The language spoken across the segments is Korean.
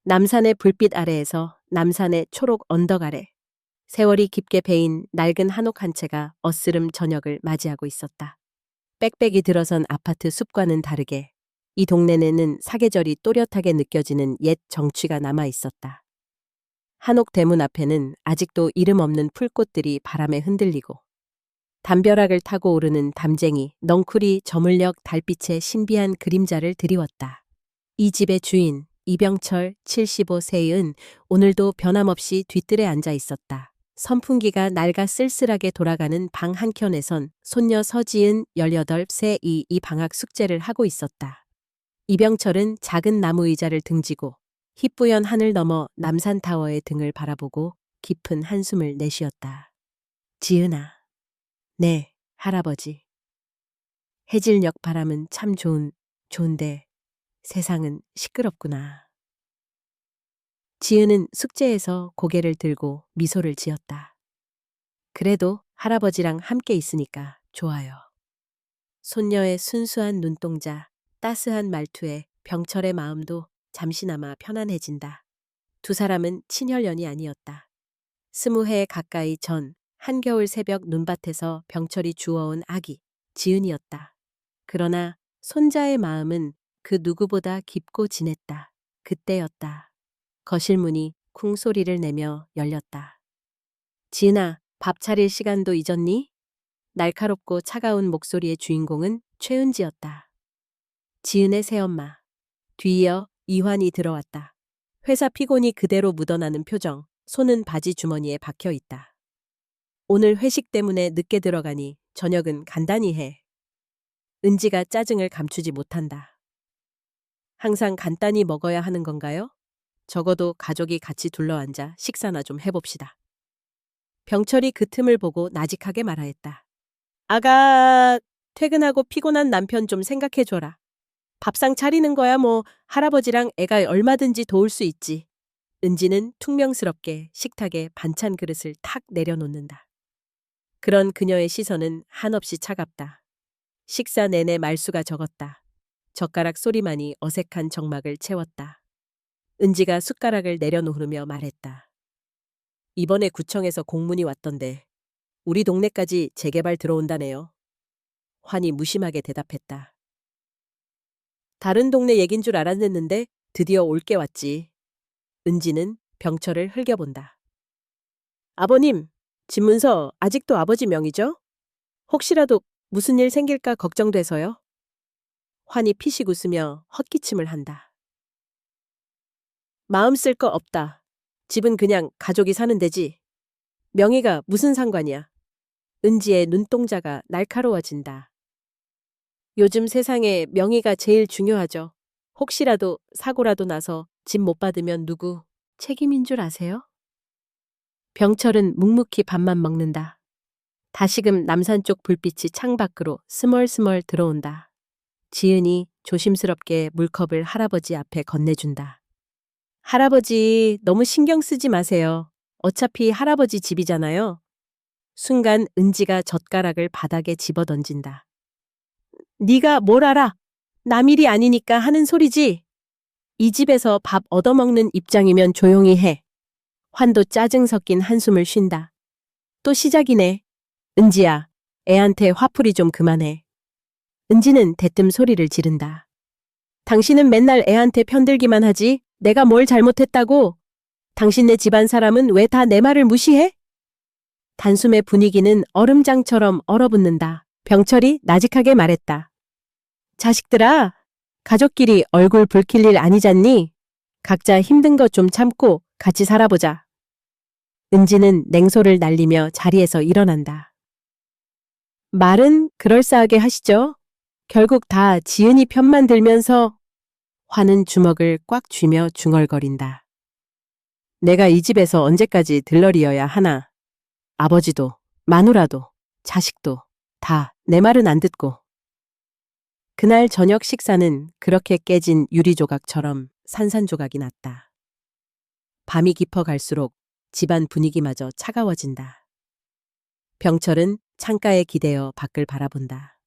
남산의 불빛 아래에서 남산의 초록 언덕 아래 세월이 깊게 배인 낡은 한옥 한 채가 어스름 저녁을 맞이하고 있었다. 빽빽이 들어선 아파트 숲과는 다르게 이 동네에는 사계절이 또렷하게 느껴지는 옛 정취가 남아 있었다. 한옥 대문 앞에는 아직도 이름 없는 풀꽃들이 바람에 흔들리고 담벼락을 타고 오르는 담쟁이 넝쿨이 저물녘 달빛의 신비한 그림자를 드리웠다. 이 집의 주인 이병철 75세은 오늘도 변함없이 뒤뜰에 앉아 있었다. 선풍기가 낡아 쓸쓸하게 돌아가는 방 한켠에선 손녀 서지은 18세이 이 방학 숙제를 하고 있었다. 이병철은 작은 나무 의자를 등지고 희뿌연 하늘 너머 남산타워의 등을 바라보고 깊은 한숨을 내쉬었다. 지은아. 네, 할아버지. 해질녘 바람은 참 좋은데 세상은 시끄럽구나. 지은은 숙제에서 고개를 들고 미소를 지었다. 그래도 할아버지랑 함께 있으니까 좋아요. 손녀의 순수한 눈동자, 따스한 말투에 병철의 마음도 잠시나마 편안해진다. 두 사람은 친혈연이 아니었다. 20해 가까이 전 한겨울 새벽 눈밭에서 병철이 주워온 아기, 지은이었다. 그러나 손자의 마음은 그 누구보다 깊고 진했다. 그때였다. 거실 문이 쿵 소리를 내며 열렸다. 지은아, 밥 차릴 시간도 잊었니? 날카롭고 차가운 목소리의 주인공은 최은지였다. 지은의 새엄마. 뒤이어 이환이 들어왔다. 회사 피곤이 그대로 묻어나는 표정, 손은 바지 주머니에 박혀 있다. 오늘 회식 때문에 늦게 들어가니 저녁은 간단히 해. 은지가 짜증을 감추지 못한다. 항상 간단히 먹어야 하는 건가요? 적어도 가족이 같이 둘러앉아 식사나 좀 해봅시다. 병철이 그 틈을 보고 나직하게 말하였다. 아가, 퇴근하고 피곤한 남편 좀 생각해줘라. 밥상 차리는 거야 뭐 할아버지랑 애가 얼마든지 도울 수 있지. 은지는 퉁명스럽게 식탁에 반찬 그릇을 탁 내려놓는다. 그런 그녀의 시선은 한없이 차갑다. 식사 내내 말수가 적었다. 젓가락 소리만이 어색한 정막을 채웠다. 은지가 숟가락을 내려놓으며 말했다. 이번에 구청에서 공문이 왔던데 우리 동네까지 재개발 들어온다네요. 환이 무심하게 대답했다. 다른 동네 얘긴 줄 알았는데 드디어 올 게 왔지. 은지는 병철을 흘겨본다. 아버님, 집문서 아직도 아버지 명의죠? 혹시라도 무슨 일 생길까 걱정돼서요. 환이 피식 웃으며 헛기침을 한다. 마음 쓸 거 없다. 집은 그냥 가족이 사는 데지. 명의가 무슨 상관이야. 은지의 눈동자가 날카로워진다. 요즘 세상에 명의가 제일 중요하죠. 혹시라도 사고라도 나서 집 못 받으면 누구 책임인 줄 아세요? 병철은 묵묵히 밥만 먹는다. 다시금 남산 쪽 불빛이 창밖으로 스멀스멀 들어온다. 지은이 조심스럽게 물컵을 할아버지 앞에 건네준다. 할아버지 너무 신경 쓰지 마세요. 어차피 할아버지 집이잖아요. 순간 은지가 젓가락을 바닥에 집어던진다. 네가 뭘 알아? 남 일이 아니니까 하는 소리지. 이 집에서 밥 얻어먹는 입장이면 조용히 해. 환도 짜증 섞인 한숨을 쉰다. 또 시작이네. 은지야, 애한테 화풀이 좀 그만해. 은지는 대뜸 소리를 지른다. 당신은 맨날 애한테 편들기만 하지? 내가 뭘 잘못했다고? 당신네 집안 사람은 왜 다 내 말을 무시해? 단숨의 분위기는 얼음장처럼 얼어붙는다. 병철이 나직하게 말했다. 자식들아, 가족끼리 얼굴 붉힐 일 아니잖니? 각자 힘든 거 좀 참고 같이 살아보자. 은지는 냉소를 날리며 자리에서 일어난다. 말은 그럴싸하게 하시죠. 결국 다 지은이 편만 들면서 화는 주먹을 꽉 쥐며 중얼거린다. 내가 이 집에서 언제까지 들러리여야 하나. 아버지도, 마누라도, 자식도 다 내 말은 안 듣고. 그날 저녁 식사는 그렇게 깨진 유리조각처럼 산산조각이 났다. 밤이 깊어갈수록 집안 분위기마저 차가워진다. 병철은 창가에 기대어 밖을 바라본다.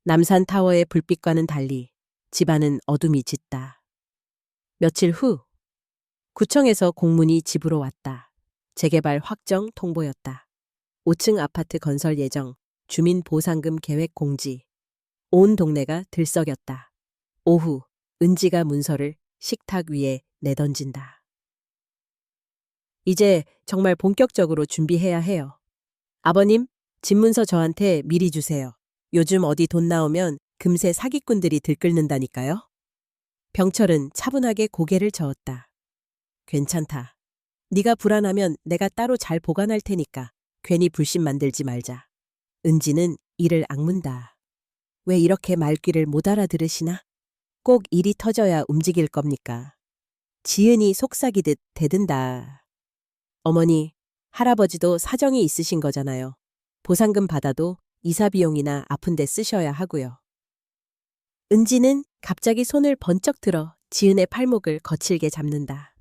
남산타워의 불빛과는 달리 집안은 어둠이 짙다. 며칠 후 구청에서 공문이 집으로 왔다. 재개발 확정 통보였다. 5층 아파트 건설 예정, 주민 보상금 계획 공지. 온 동네가 들썩였다. 오후, 은지가 문서를 식탁 위에 내던진다. 이제 정말 본격적으로 준비해야 해요. 아버님, 집문서 저한테 미리 주세요. 요즘 어디 돈 나오면 금세 사기꾼들이 들끓는다니까요. 병철은 차분하게 고개를 저었다. 괜찮다. 네가 불안하면 내가 따로 잘 보관할 테니까 괜히 불신 만들지 말자. 은지는 이를 악문다. 왜 이렇게 말귀를 못 알아들으시나? 꼭 일이 터져야 움직일 겁니까? 지은이 속삭이듯 대든다. 어머니, 할아버지도 사정이 있으신 거잖아요. 보상금 받아도 이사 비용이나 아픈데 쓰셔야 하고요. 은지는 갑자기 손을 번쩍 들어 지은의 팔목을 거칠게 잡는다.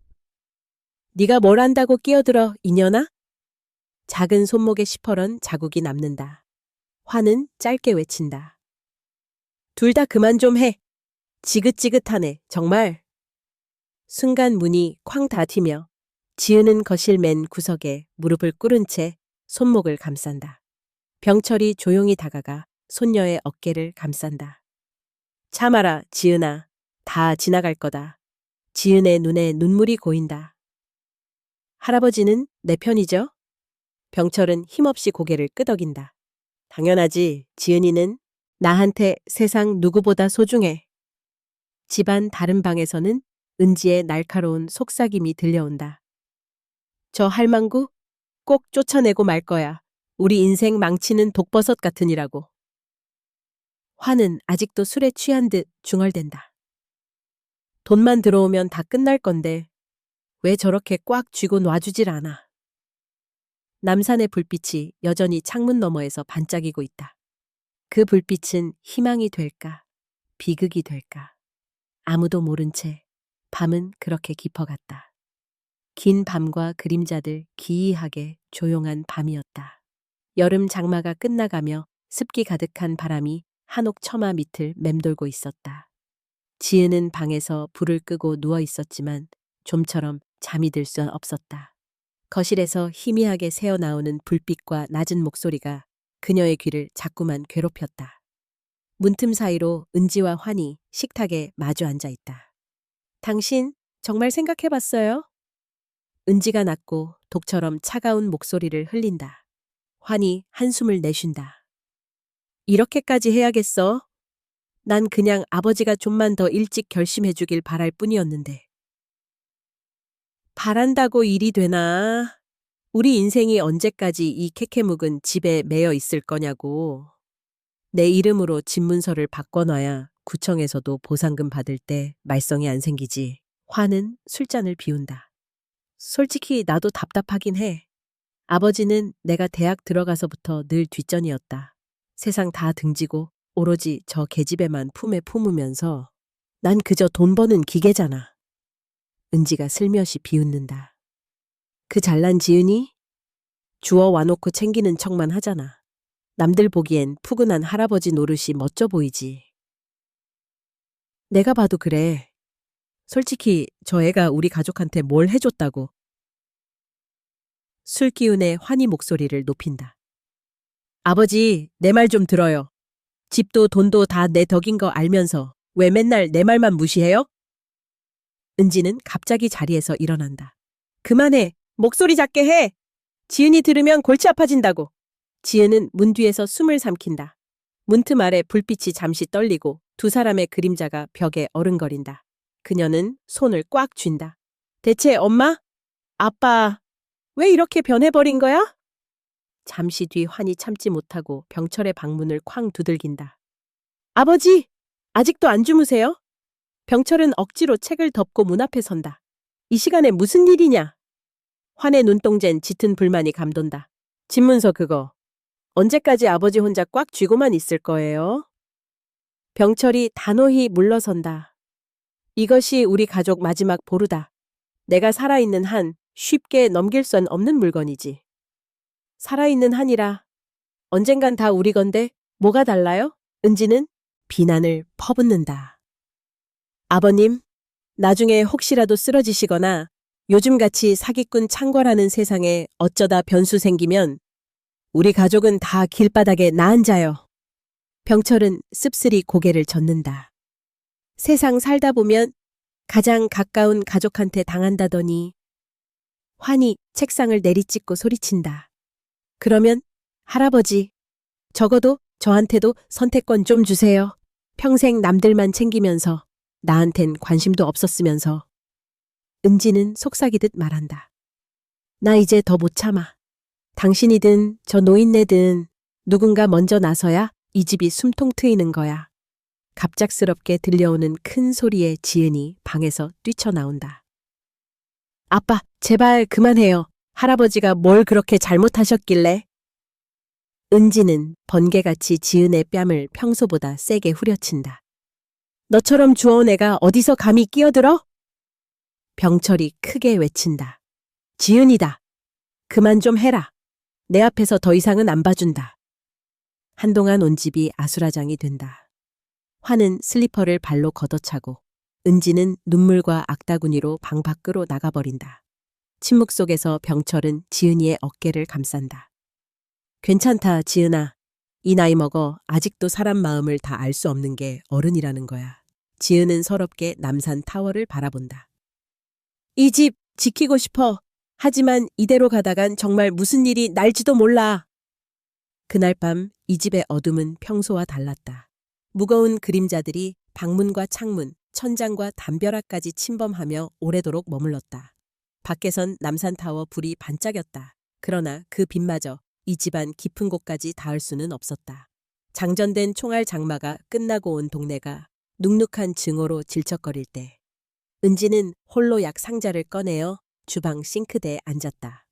네가 뭘 안다고 끼어들어, 이년아? 작은 손목에 시퍼런 자국이 남는다. 화는 짧게 외친다. 둘 다 그만 좀 해. 지긋지긋하네, 정말. 순간 문이 쾅 닫히며 지은은 거실 맨 구석에 무릎을 꿇은 채 손목을 감싼다. 병철이 조용히 다가가 손녀의 어깨를 감싼다. 참아라, 지은아. 다 지나갈 거다. 지은의 눈에 눈물이 고인다. 할아버지는 내 편이죠? 병철은 힘없이 고개를 끄덕인다. 당연하지, 지은이는 나한테 세상 누구보다 소중해. 집안 다른 방에서는 은지의 날카로운 속삭임이 들려온다. 저 할망구 꼭 쫓아내고 말 거야. 우리 인생 망치는 독버섯 같으니라고. 화는 아직도 술에 취한 듯 중얼댄다. 돈만 들어오면 다 끝날 건데 왜 저렇게 꽉 쥐고 놔주질 않아. 남산의 불빛이 여전히 창문 너머에서 반짝이고 있다. 그 불빛은 희망이 될까? 비극이 될까? 아무도 모른 채 밤은 그렇게 깊어갔다. 긴 밤과 그림자들 기이하게 조용한 밤이었다. 여름 장마가 끝나가며 습기 가득한 바람이 한옥 처마 밑을 맴돌고 있었다. 지은은 방에서 불을 끄고 누워 있었지만 좀처럼 잠이 들 수 없었다. 거실에서 희미하게 새어나오는 불빛과 낮은 목소리가 그녀의 귀를 자꾸만 괴롭혔다. 문틈 사이로 은지와 환이 식탁에 마주 앉아 있다. 당신 정말 생각해봤어요? 은지가 낮고 독처럼 차가운 목소리를 흘린다. 환이 한숨을 내쉰다. 이렇게까지 해야겠어? 난 그냥 아버지가 좀만 더 일찍 결심해주길 바랄 뿐이었는데. 바란다고 일이 되나? 우리 인생이 언제까지 이 캐캐묵은 집에 매여 있을 거냐고. 내 이름으로 집문서를 바꿔놔야 구청에서도 보상금 받을 때 말썽이 안 생기지. 화는 술잔을 비운다. 솔직히 나도 답답하긴 해. 아버지는 내가 대학 들어가서부터 늘 뒷전이었다. 세상 다 등지고 오로지 저 계집애만 품에 품으면서 난 그저 돈 버는 기계잖아. 은지가 슬며시 비웃는다. 그 잘난 지은이? 주워 와놓고 챙기는 척만 하잖아. 남들 보기엔 푸근한 할아버지 노릇이 멋져 보이지. 내가 봐도 그래. 솔직히 저 애가 우리 가족한테 뭘 해줬다고. 술 기운에 환희 목소리를 높인다. 아버지, 내 말 좀 들어요. 집도 돈도 다 내 덕인 거 알면서 왜 맨날 내 말만 무시해요? 은지는 갑자기 자리에서 일어난다. 그만해. 목소리 작게 해. 지은이 들으면 골치 아파진다고. 지은은 문 뒤에서 숨을 삼킨다. 문틈 아래 불빛이 잠시 떨리고 두 사람의 그림자가 벽에 어른거린다. 그녀는 손을 꽉 쥔다. 대체 엄마? 아빠, 왜 이렇게 변해버린 거야? 잠시 뒤 환이 참지 못하고 병철의 방문을 쾅 두들긴다. 아버지, 아직도 안 주무세요? 병철은 억지로 책을 덮고 문 앞에 선다. 이 시간에 무슨 일이냐? 환의 눈동젠 짙은 불만이 감돈다. 집문서 그거. 언제까지 아버지 혼자 꽉 쥐고만 있을 거예요? 병철이 단호히 물러선다. 이것이 우리 가족 마지막 보루다. 내가 살아있는 한 쉽게 넘길 수 없는 물건이지. 살아있는 한이라 언젠간 다 우리 건데 뭐가 달라요? 은지는 비난을 퍼붓는다. 아버님, 나중에 혹시라도 쓰러지시거나 요즘같이 사기꾼 창궐하는 세상에 어쩌다 변수 생기면 우리 가족은 다 길바닥에 나앉아요. 병철은 씁쓸히 고개를 젓는다. 세상 살다 보면 가장 가까운 가족한테 당한다더니 환히 책상을 내리찍고 소리친다. 그러면 할아버지, 적어도 저한테도 선택권 좀 주세요. 평생 남들만 챙기면서 나한텐 관심도 없었으면서. 은지는 속삭이듯 말한다. 나 이제 더 못 참아. 당신이든 저 노인네든 누군가 먼저 나서야 이 집이 숨통 트이는 거야. 갑작스럽게 들려오는 큰 소리에 지은이 방에서 뛰쳐나온다. 아빠, 제발 그만해요. 할아버지가 뭘 그렇게 잘못하셨길래? 은지는 번개같이 지은의 뺨을 평소보다 세게 후려친다. 너처럼 주워온 애가 어디서 감히 끼어들어? 병철이 크게 외친다. 지은이다. 그만 좀 해라. 내 앞에서 더 이상은 안 봐준다. 한동안 온 집이 아수라장이 된다. 환은 슬리퍼를 발로 걷어차고 은지는 눈물과 악다구니로 방 밖으로 나가버린다. 침묵 속에서 병철은 지은이의 어깨를 감싼다. 괜찮다, 지은아. 이 나이 먹어 아직도 사람 마음을 다 알 수 없는 게 어른이라는 거야. 지은은 서럽게 남산 타워를 바라본다. 이 집 지키고 싶어. 하지만 이대로 가다간 정말 무슨 일이 날지도 몰라. 그날 밤 이 집의 어둠은 평소와 달랐다. 무거운 그림자들이 방문과 창문, 천장과 담벼락까지 침범하며 오래도록 머물렀다. 밖에선 남산타워 불이 반짝였다. 그러나 그 빛마저 이 집안 깊은 곳까지 닿을 수는 없었다. 장전된 총알 장마가 끝나고 온 동네가 눅눅한 증오로 질척거릴 때 은지는 홀로 약 상자를 꺼내어 주방 싱크대에 앉았다.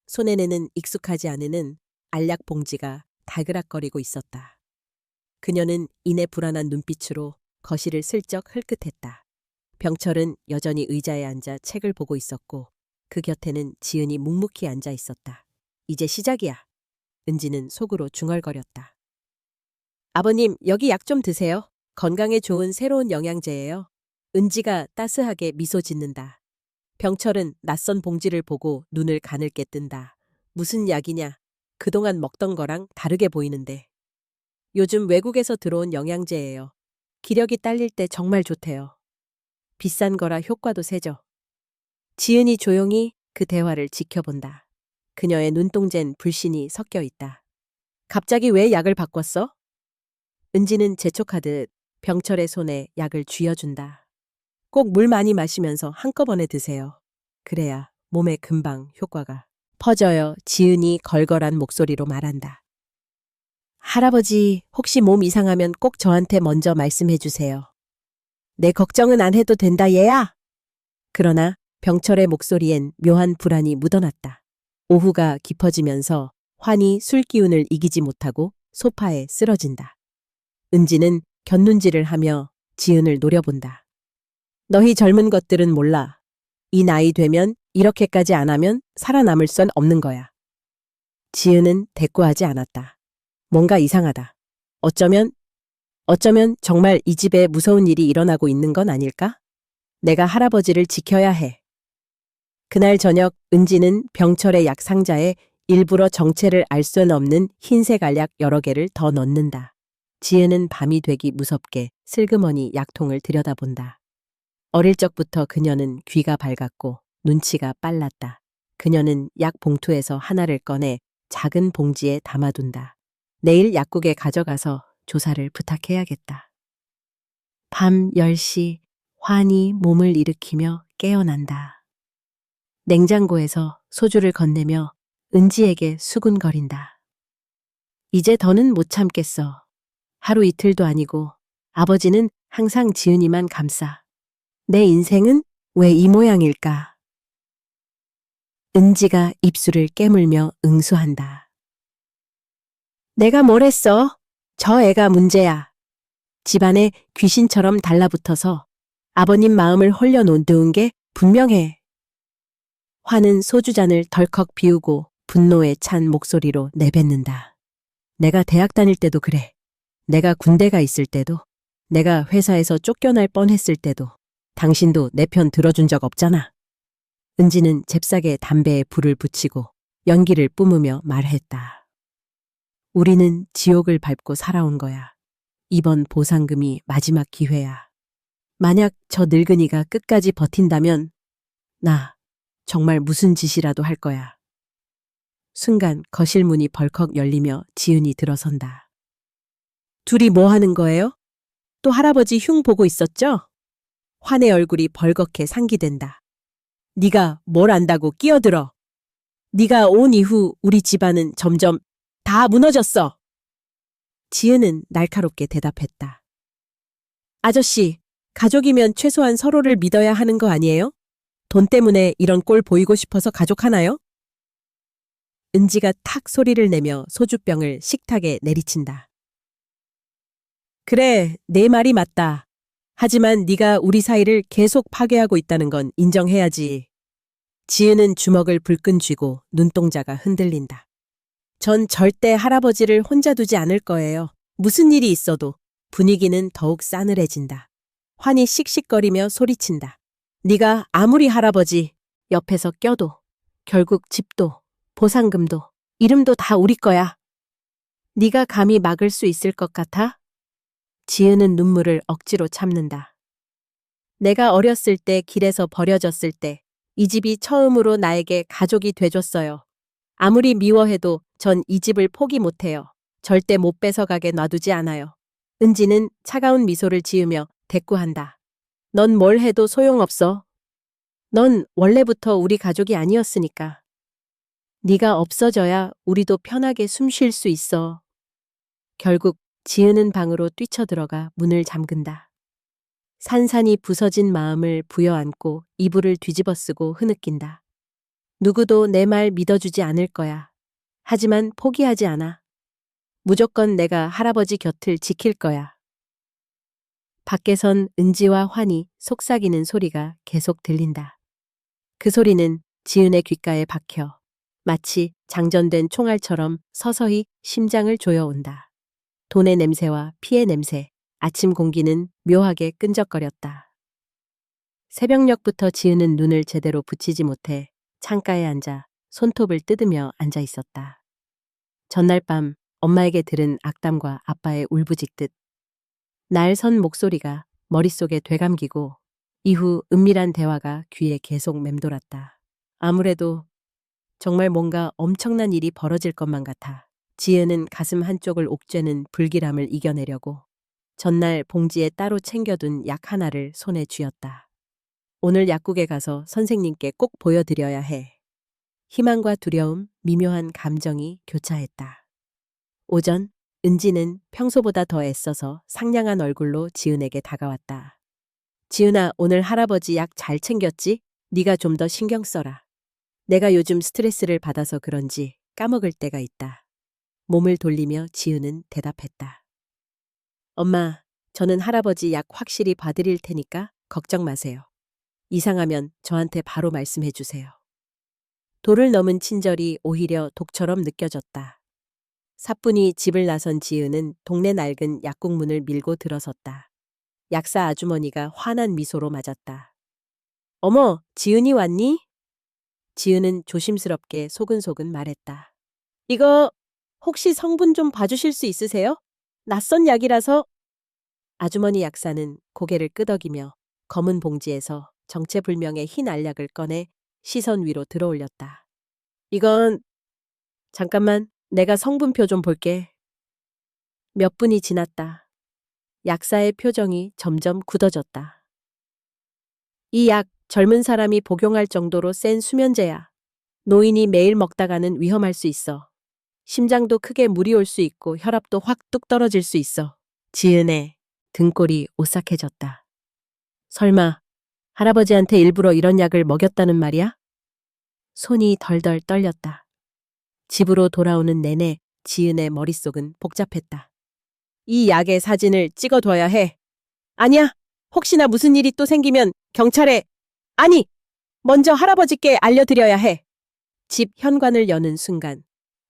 손에는 익숙하지 않은 알약 봉지가 다그락거리고 있었다. 그녀는 이내 불안한 눈빛으로 거실을 슬쩍 흘끗했다. 병철은 여전히 의자에 앉아 책을 보고 있었고 그 곁에는 지은이 묵묵히 앉아 있었다. 이제 시작이야. 은지는 속으로 중얼거렸다. 아버님, 여기 약 좀 드세요. 건강에 좋은 새로운 영양제예요. 은지가 따스하게 미소 짓는다. 병철은 낯선 봉지를 보고 눈을 가늘게 뜬다. 무슨 약이냐? 그동안 먹던 거랑 다르게 보이는데. 요즘 외국에서 들어온 영양제예요. 기력이 딸릴 때 정말 좋대요. 비싼 거라 효과도 세죠. 지은이 조용히 그 대화를 지켜본다. 그녀의 눈동자엔 불신이 섞여 있다. 갑자기 왜 약을 바꿨어? 은지는 재촉하듯 병철의 손에 약을 쥐어준다. 꼭 물 많이 마시면서 한꺼번에 드세요. 그래야 몸에 금방 효과가 퍼져요. 지은이 걸걸한 목소리로 말한다. 할아버지, 혹시 몸 이상하면 꼭 저한테 먼저 말씀해 주세요. 내 걱정은 안 해도 된다, 얘야. 그러나 병철의 목소리엔 묘한 불안이 묻어났다. 오후가 깊어지면서 환히 술 기운을 이기지 못하고 소파에 쓰러진다. 은지는 곁눈질을 하며 지은을 노려본다. 너희 젊은 것들은 몰라. 이 나이 되면 이렇게까지 안 하면 살아남을 순 없는 거야. 지은은 대꾸하지 않았다. 뭔가 이상하다. 어쩌면 정말 이 집에 무서운 일이 일어나고 있는 건 아닐까? 내가 할아버지를 지켜야 해. 그날 저녁 은지는 병철의 약 상자에 일부러 정체를 알 수는 없는 흰색 알약 여러 개를 더 넣는다. 지은은 밤이 되기 무섭게 슬그머니 약통을 들여다본다. 어릴 적부터 그녀는 귀가 밝았고 눈치가 빨랐다. 그녀는 약 봉투에서 하나를 꺼내 작은 봉지에 담아둔다. 내일 약국에 가져가서 조사를 부탁해야겠다. 밤 10시 환히 몸을 일으키며 깨어난다. 냉장고에서 소주를 건네며 은지에게 수군거린다. 이제 더는 못 참겠어. 하루 이틀도 아니고 아버지는 항상 지은이만 감싸. 내 인생은 왜 이 모양일까? 은지가 입술을 깨물며 응수한다. 내가 뭘 했어? 저 애가 문제야. 집안에 귀신처럼 달라붙어서 아버님 마음을 홀려놓은 게 분명해. 화는 소주잔을 덜컥 비우고 분노에 찬 목소리로 내뱉는다. 내가 대학 다닐 때도 그래. 내가 군대가 있을 때도, 내가 회사에서 쫓겨날 뻔했을 때도 당신도 내 편 들어준 적 없잖아. 은지는 잽싸게 담배에 불을 붙이고 연기를 뿜으며 말했다. 우리는 지옥을 밟고 살아온 거야. 이번 보상금이 마지막 기회야. 만약 저 늙은이가 끝까지 버틴다면 나 정말 무슨 짓이라도 할 거야. 순간 거실 문이 벌컥 열리며 지은이 들어선다. 둘이 뭐 하는 거예요? 또 할아버지 흉 보고 있었죠? 환의 얼굴이 벌겋게 상기된다. 네가 뭘 안다고 끼어들어. 네가 온 이후 우리 집안은 점점 다 무너졌어. 지은은 날카롭게 대답했다. 아저씨, 가족이면 최소한 서로를 믿어야 하는 거 아니에요? 돈 때문에 이런 꼴 보이고 싶어서 가족 하나요? 은지가 탁 소리를 내며 소주병을 식탁에 내리친다. 그래, 내 말이 맞다. 하지만 네가 우리 사이를 계속 파괴하고 있다는 건 인정해야지. 지은은 주먹을 불끈 쥐고 눈동자가 흔들린다. 전 절대 할아버지를 혼자 두지 않을 거예요. 무슨 일이 있어도 분위기는 더욱 싸늘해진다. 환이 씩씩거리며 소리친다. 네가 아무리 할아버지 옆에서 껴도 결국 집도 보상금도 이름도 다 우리 거야. 네가 감히 막을 수 있을 것 같아? 지은은 눈물을 억지로 참는다. 내가 어렸을 때 길에서 버려졌을 때 이 집이 처음으로 나에게 가족이 돼줬어요. 아무리 미워해도 전 이 집을 포기 못해요. 절대 못 뺏어가게 놔두지 않아요. 은지는 차가운 미소를 지으며 대꾸한다. 넌 뭘 해도 소용없어. 넌 원래부터 우리 가족이 아니었으니까. 네가 없어져야 우리도 편하게 숨 쉴 수 있어. 결국 지은은 방으로 뛰쳐들어가 문을 잠근다. 산산이 부서진 마음을 부여안고 이불을 뒤집어쓰고 흐느낀다. 누구도 내 말 믿어주지 않을 거야. 하지만 포기하지 않아. 무조건 내가 할아버지 곁을 지킬 거야. 밖에선 은지와 환이 속삭이는 소리가 계속 들린다. 그 소리는 지은의 귓가에 박혀 마치 장전된 총알처럼 서서히 심장을 조여온다. 돈의 냄새와 피의 냄새, 아침 공기는 묘하게 끈적거렸다. 새벽녘부터 지은은 눈을 제대로 붙이지 못해 창가에 앉아 손톱을 뜯으며 앉아 있었다. 전날 밤 엄마에게 들은 악담과 아빠의 울부짖듯 날 선 목소리가 머릿속에 되감기고 이후 은밀한 대화가 귀에 계속 맴돌았다. 아무래도 정말 뭔가 엄청난 일이 벌어질 것만 같아 지은은 가슴 한쪽을 옥죄는 불길함을 이겨내려고 전날 봉지에 따로 챙겨둔 약 하나를 손에 쥐었다. 오늘 약국에 가서 선생님께 꼭 보여드려야 해. 희망과 두려움, 미묘한 감정이 교차했다. 오전, 은지는 평소보다 더 애써서 상냥한 얼굴로 지은에게 다가왔다. 지은아, 오늘 할아버지 약 잘 챙겼지? 네가 좀 더 신경 써라. 내가 요즘 스트레스를 받아서 그런지 까먹을 때가 있다. 몸을 돌리며 지은은 대답했다. 엄마, 저는 할아버지 약 확실히 봐드릴 테니까 걱정 마세요. 이상하면 저한테 바로 말씀해 주세요. 도를 넘은 친절이 오히려 독처럼 느껴졌다. 사뿐히 집을 나선 지은은 동네 낡은 약국 문을 밀고 들어섰다. 약사 아주머니가 환한 미소로 맞았다. 어머, 지은이 왔니? 지은은 조심스럽게 소근소근 말했다. 이거 혹시 성분 좀 봐주실 수 있으세요? 낯선 약이라서. 아주머니 약사는 고개를 끄덕이며 검은 봉지에서 정체불명의 흰 알약을 꺼내 시선 위로 들어올렸다. 이건 잠깐만 내가 성분표 좀 볼게. 몇 분이 지났다. 약사의 표정이 점점 굳어졌다. 이 약 젊은 사람이 복용할 정도로 센 수면제야. 노인이 매일 먹다가는 위험할 수 있어. 심장도 크게 물이 올 수 있고 혈압도 확 뚝 떨어질 수 있어. 지은의 등골이 오싹해졌다. 설마 할아버지한테 일부러 이런 약을 먹였다는 말이야? 손이 덜덜 떨렸다. 집으로 돌아오는 내내 지은의 머릿속은 복잡했다. 이 약의 사진을 찍어둬야 해. 아니야. 혹시나 무슨 일이 또 생기면 경찰에 아니! 먼저 할아버지께 알려드려야 해. 집 현관을 여는 순간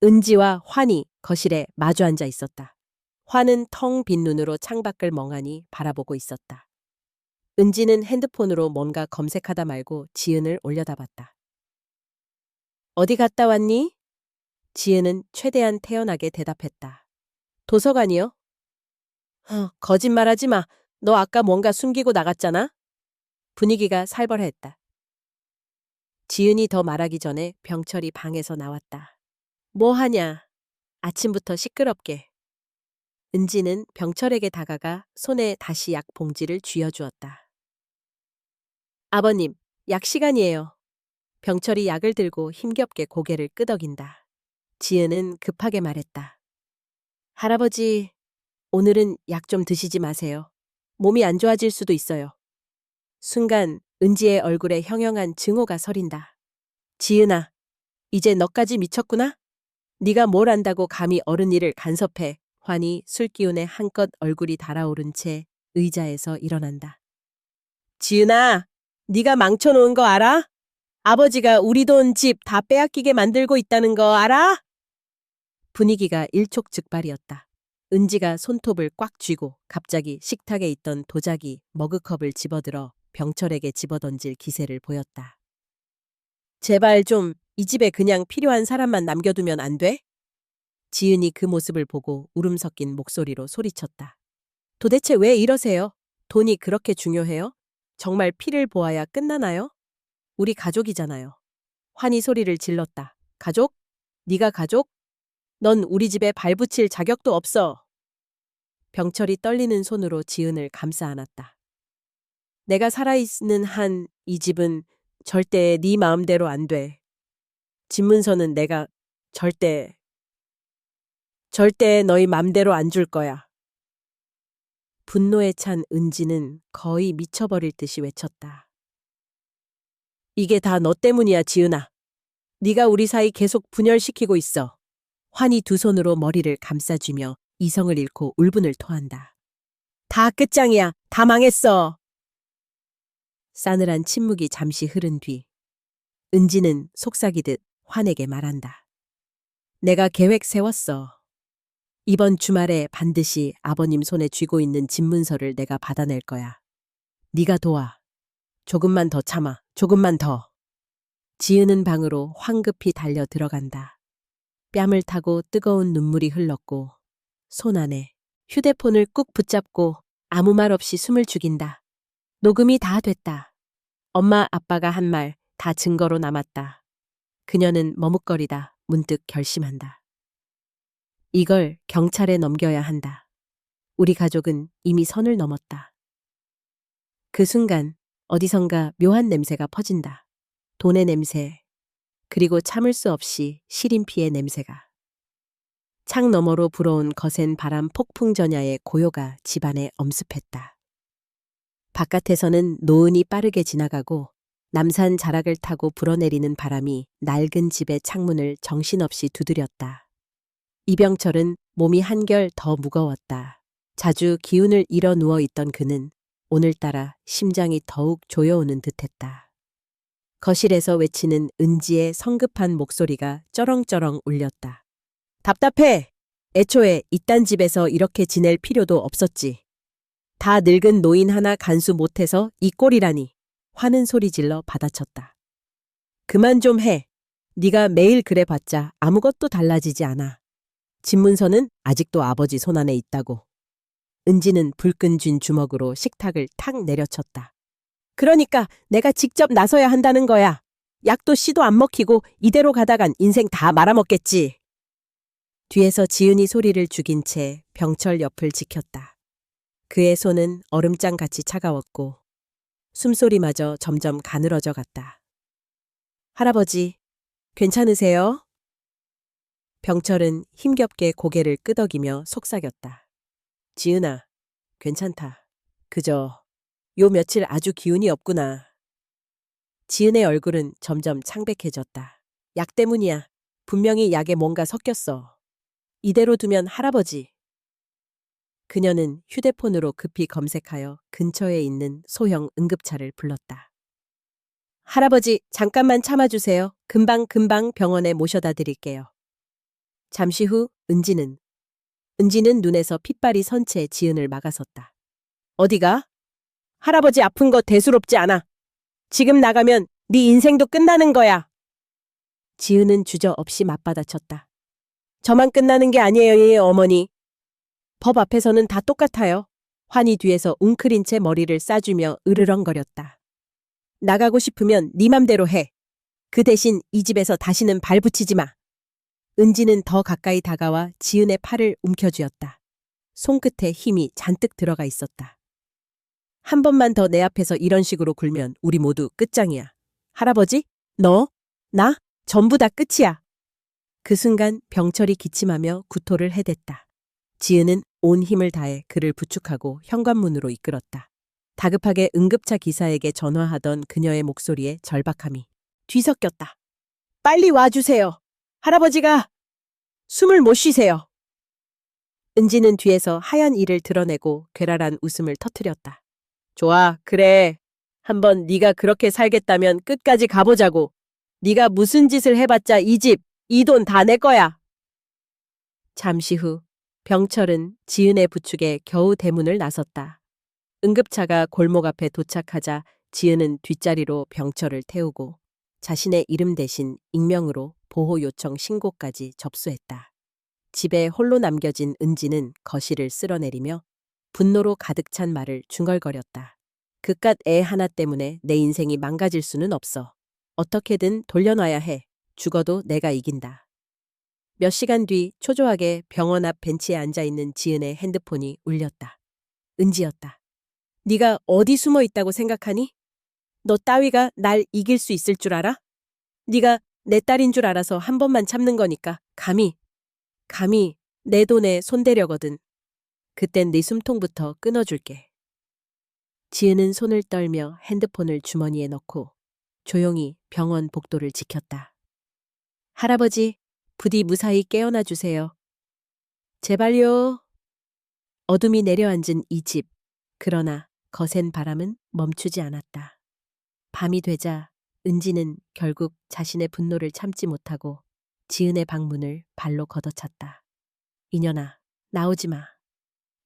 은지와 환이 거실에 마주 앉아 있었다. 환은 텅 빈 눈으로 창밖을 멍하니 바라보고 있었다. 은지는 핸드폰으로 뭔가 검색하다 말고 지은을 올려다봤다. 어디 갔다 왔니? 지은은 최대한 태연하게 대답했다. 도서관이요? 거짓말하지 마. 너 아까 뭔가 숨기고 나갔잖아? 분위기가 살벌했다. 지은이 더 말하기 전에 병철이 방에서 나왔다. 뭐 하냐? 아침부터 시끄럽게. 은지는 병철에게 다가가 손에 다시 약 봉지를 쥐어주었다. 아버님, 약 시간이에요. 병철이 약을 들고 힘겹게 고개를 끄덕인다. 지은은 급하게 말했다. 할아버지, 오늘은 약 좀 드시지 마세요. 몸이 안 좋아질 수도 있어요. 순간 은지의 얼굴에 형형한 증오가 서린다. 지은아, 이제 너까지 미쳤구나? 네가 뭘 안다고 감히 어른 일을 간섭해. 환희 술기운에 한껏 얼굴이 달아오른 채 의자에서 일어난다. 지은아, 네가 망쳐놓은 거 알아? 아버지가 우리 돈 집 다 빼앗기게 만들고 있다는 거 알아? 분위기가 일촉즉발이었다. 은지가 손톱을 꽉 쥐고 갑자기 식탁에 있던 도자기 머그컵을 집어들어 병철에게 집어던질 기세를 보였다. 제발 좀 이 집에 그냥 필요한 사람만 남겨두면 안 돼? 지은이 그 모습을 보고 울음 섞인 목소리로 소리쳤다. 도대체 왜 이러세요? 돈이 그렇게 중요해요? 정말 피를 보아야 끝나나요? 우리 가족이잖아요. 환희 소리를 질렀다. 가족? 네가 가족? 넌 우리 집에 발붙일 자격도 없어. 병철이 떨리는 손으로 지은을 감싸 안았다. 내가 살아있는 한 이 집은 절대 네 마음대로 안 돼. 집 문서는 내가 절대 너희 맘대로 안 줄 거야. 분노에 찬 은지는 거의 미쳐버릴 듯이 외쳤다. 이게 다 너 때문이야, 지은아. 네가 우리 사이 계속 분열시키고 있어. 환희 두 손으로 머리를 감싸쥐며 이성을 잃고 울분을 토한다. 다 끝장이야. 다 망했어. 싸늘한 침묵이 잠시 흐른 뒤 은지는 속삭이듯 환에게 말한다. 내가 계획 세웠어. 이번 주말에 반드시 아버님 손에 쥐고 있는 집 문서를 내가 받아낼 거야. 네가 도와. 조금만 더 참아. 조금만 더. 지은은 방으로 황급히 달려 들어간다. 뺨을 타고 뜨거운 눈물이 흘렀고 손 안에 휴대폰을 꾹 붙잡고 아무 말 없이 숨을 죽인다. 녹음이 다 됐다. 엄마 아빠가 한 말 다 증거로 남았다. 그녀는 머뭇거리다 문득 결심한다. 이걸 경찰에 넘겨야 한다. 우리 가족은 이미 선을 넘었다. 그 순간 어디선가 묘한 냄새가 퍼진다. 돈의 냄새, 그리고 참을 수 없이 시린피의 냄새가. 창 너머로 불어온 거센 바람 폭풍 전야의 고요가 집안에 엄습했다. 바깥에서는 노은이 빠르게 지나가고 남산 자락을 타고 불어내리는 바람이 낡은 집의 창문을 정신없이 두드렸다. 이병철은 몸이 한결 더 무거웠다. 자주 기운을 잃어 누워있던 그는 오늘따라 심장이 더욱 조여오는 듯했다. 거실에서 외치는 은지의 성급한 목소리가 쩌렁쩌렁 울렸다. 답답해! 애초에 이딴 집에서 이렇게 지낼 필요도 없었지. 다 늙은 노인 하나 간수 못해서 이 꼴이라니. 화는 소리 질러 받아쳤다. 그만 좀 해. 네가 매일 그래봤자 아무것도 달라지지 않아. 집 문서는 아직도 아버지 손안에 있다고. 은지는 불끈 쥔 주먹으로 식탁을 탁 내려쳤다. 그러니까 내가 직접 나서야 한다는 거야. 약도 씨도 안 먹히고 이대로 가다간 인생 다 말아먹겠지. 뒤에서 지은이 소리를 죽인 채 병철 옆을 지켰다. 그의 손은 얼음장같이 차가웠고 숨소리마저 점점 가늘어져 갔다. 할아버지, 괜찮으세요? 병철은 힘겹게 고개를 끄덕이며 속삭였다. 지은아, 괜찮다. 그저 요 며칠 아주 기운이 없구나. 지은의 얼굴은 점점 창백해졌다. 약 때문이야. 분명히 약에 뭔가 섞였어. 이대로 두면 할아버지. 그녀는 휴대폰으로 급히 검색하여 근처에 있는 소형 응급차를 불렀다. 할아버지, 잠깐만 참아주세요. 금방 병원에 모셔다 드릴게요. 잠시 후 은지는 눈에서 핏발이 선 채 지은을 막아섰다. 어디가? 할아버지 아픈 거 대수롭지 않아. 지금 나가면 네 인생도 끝나는 거야. 지은은 주저없이 맞받아쳤다. 저만 끝나는 게 아니에요, 어머니. 법 앞에서는 다 똑같아요. 환희 뒤에서 웅크린 채 머리를 싸주며 으르렁거렸다. 나가고 싶으면 네 맘대로 해. 그 대신 이 집에서 다시는 발붙이지 마. 은지는 더 가까이 다가와 지은의 팔을 움켜쥐었다. 손끝에 힘이 잔뜩 들어가 있었다. 한 번만 더 내 앞에서 이런 식으로 굴면 우리 모두 끝장이야. 할아버지, 너, 나, 전부 다 끝이야. 그 순간 병철이 기침하며 구토를 해댔다. 지은은 온 힘을 다해 그를 부축하고 현관문으로 이끌었다. 다급하게 응급차 기사에게 전화하던 그녀의 목소리에 절박함이 뒤섞였다. 빨리 와주세요. 할아버지가 숨을 못 쉬세요. 은지는 뒤에서 하얀 이를 드러내고 괴랄한 웃음을 터뜨렸다. 좋아, 그래. 한번 네가 그렇게 살겠다면 끝까지 가보자고. 네가 무슨 짓을 해봤자 이 집, 이 돈 다 내 거야. 잠시 후 병철은 지은의 부축에 겨우 대문을 나섰다. 응급차가 골목 앞에 도착하자 지은은 뒷자리로 병철을 태우고 자신의 이름 대신 익명으로 보호 요청 신고까지 접수했다. 집에 홀로 남겨진 은지는 거실을 쓸어내리며 분노로 가득 찬 말을 중얼거렸다. 그깟 애 하나 때문에 내 인생이 망가질 수는 없어. 어떻게든 돌려놔야 해. 죽어도 내가 이긴다. 몇 시간 뒤 초조하게 병원 앞 벤치에 앉아있는 지은의 핸드폰이 울렸다. 은지였다. 네가 어디 숨어 있다고 생각하니? 너 따위가 날 이길 수 있을 줄 알아? 네가 내 딸인 줄 알아서 한 번만 참는 거니까 감히 내 돈에 손대려거든. 그땐 네 숨통부터 끊어줄게. 지은은 손을 떨며 핸드폰을 주머니에 넣고 조용히 병원 복도를 지켰다. 할아버지, 부디 무사히 깨어나 주세요. 제발요. 어둠이 내려앉은 이 집. 그러나 거센 바람은 멈추지 않았다. 밤이 되자 은지는 결국 자신의 분노를 참지 못하고 지은의 방문을 발로 걷어찼다. 이년아, 나오지 마.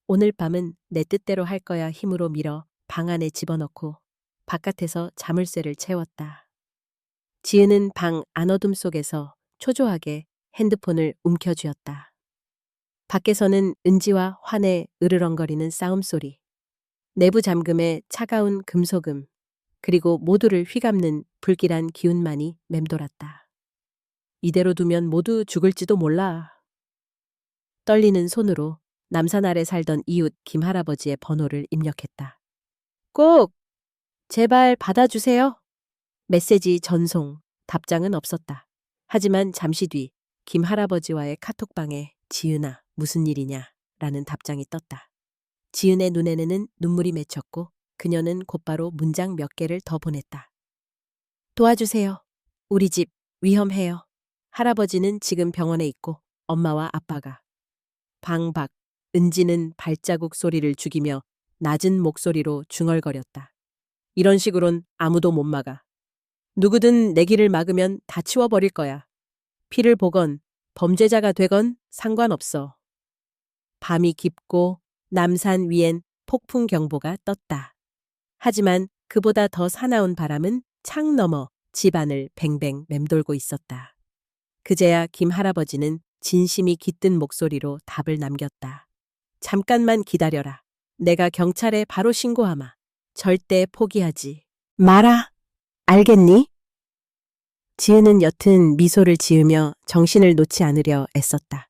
오늘 밤은 내 뜻대로 할 거야 힘으로 밀어 방 안에 집어넣고 바깥에서 자물쇠를 채웠다. 지은은 방 안어둠 속에서 초조하게 핸드폰을 움켜쥐었다. 밖에서는 은지와 환의 으르렁거리는 싸움소리, 내부 잠금의 차가운 금소금, 그리고 모두를 휘감는 불길한 기운만이 맴돌았다. 이대로 두면 모두 죽을지도 몰라. 떨리는 손으로 남산 아래 살던 이웃 김할아버지의 번호를 입력했다. 꼭 제발 받아주세요. 메시지 전송, 답장은 없었다. 하지만 잠시 뒤 김할아버지와의 카톡방에 지은아 무슨 일이냐 라는 답장이 떴다. 지은의 눈에는 눈물이 맺혔고 그녀는 곧바로 문장 몇 개를 더 보냈다. 도와주세요. 우리 집 위험해요. 할아버지는 지금 병원에 있고 엄마와 아빠가. 방 밖 은지는 발자국 소리를 죽이며 낮은 목소리로 중얼거렸다. 이런 식으론 아무도 못 막아. 누구든 내 길을 막으면 다 치워버릴 거야. 피를 보건 범죄자가 되건 상관없어. 밤이 깊고 남산 위엔 폭풍 경보가 떴다. 하지만 그보다 더 사나운 바람은 창 너머 집안을 뱅뱅 맴돌고 있었다. 그제야 김 할아버지는 진심이 깃든 목소리로 답을 남겼다. 잠깐만 기다려라. 내가 경찰에 바로 신고하마. 절대 포기하지 마라. 알겠니? 지은은 옅은 미소를 지으며 정신을 놓지 않으려 애썼다.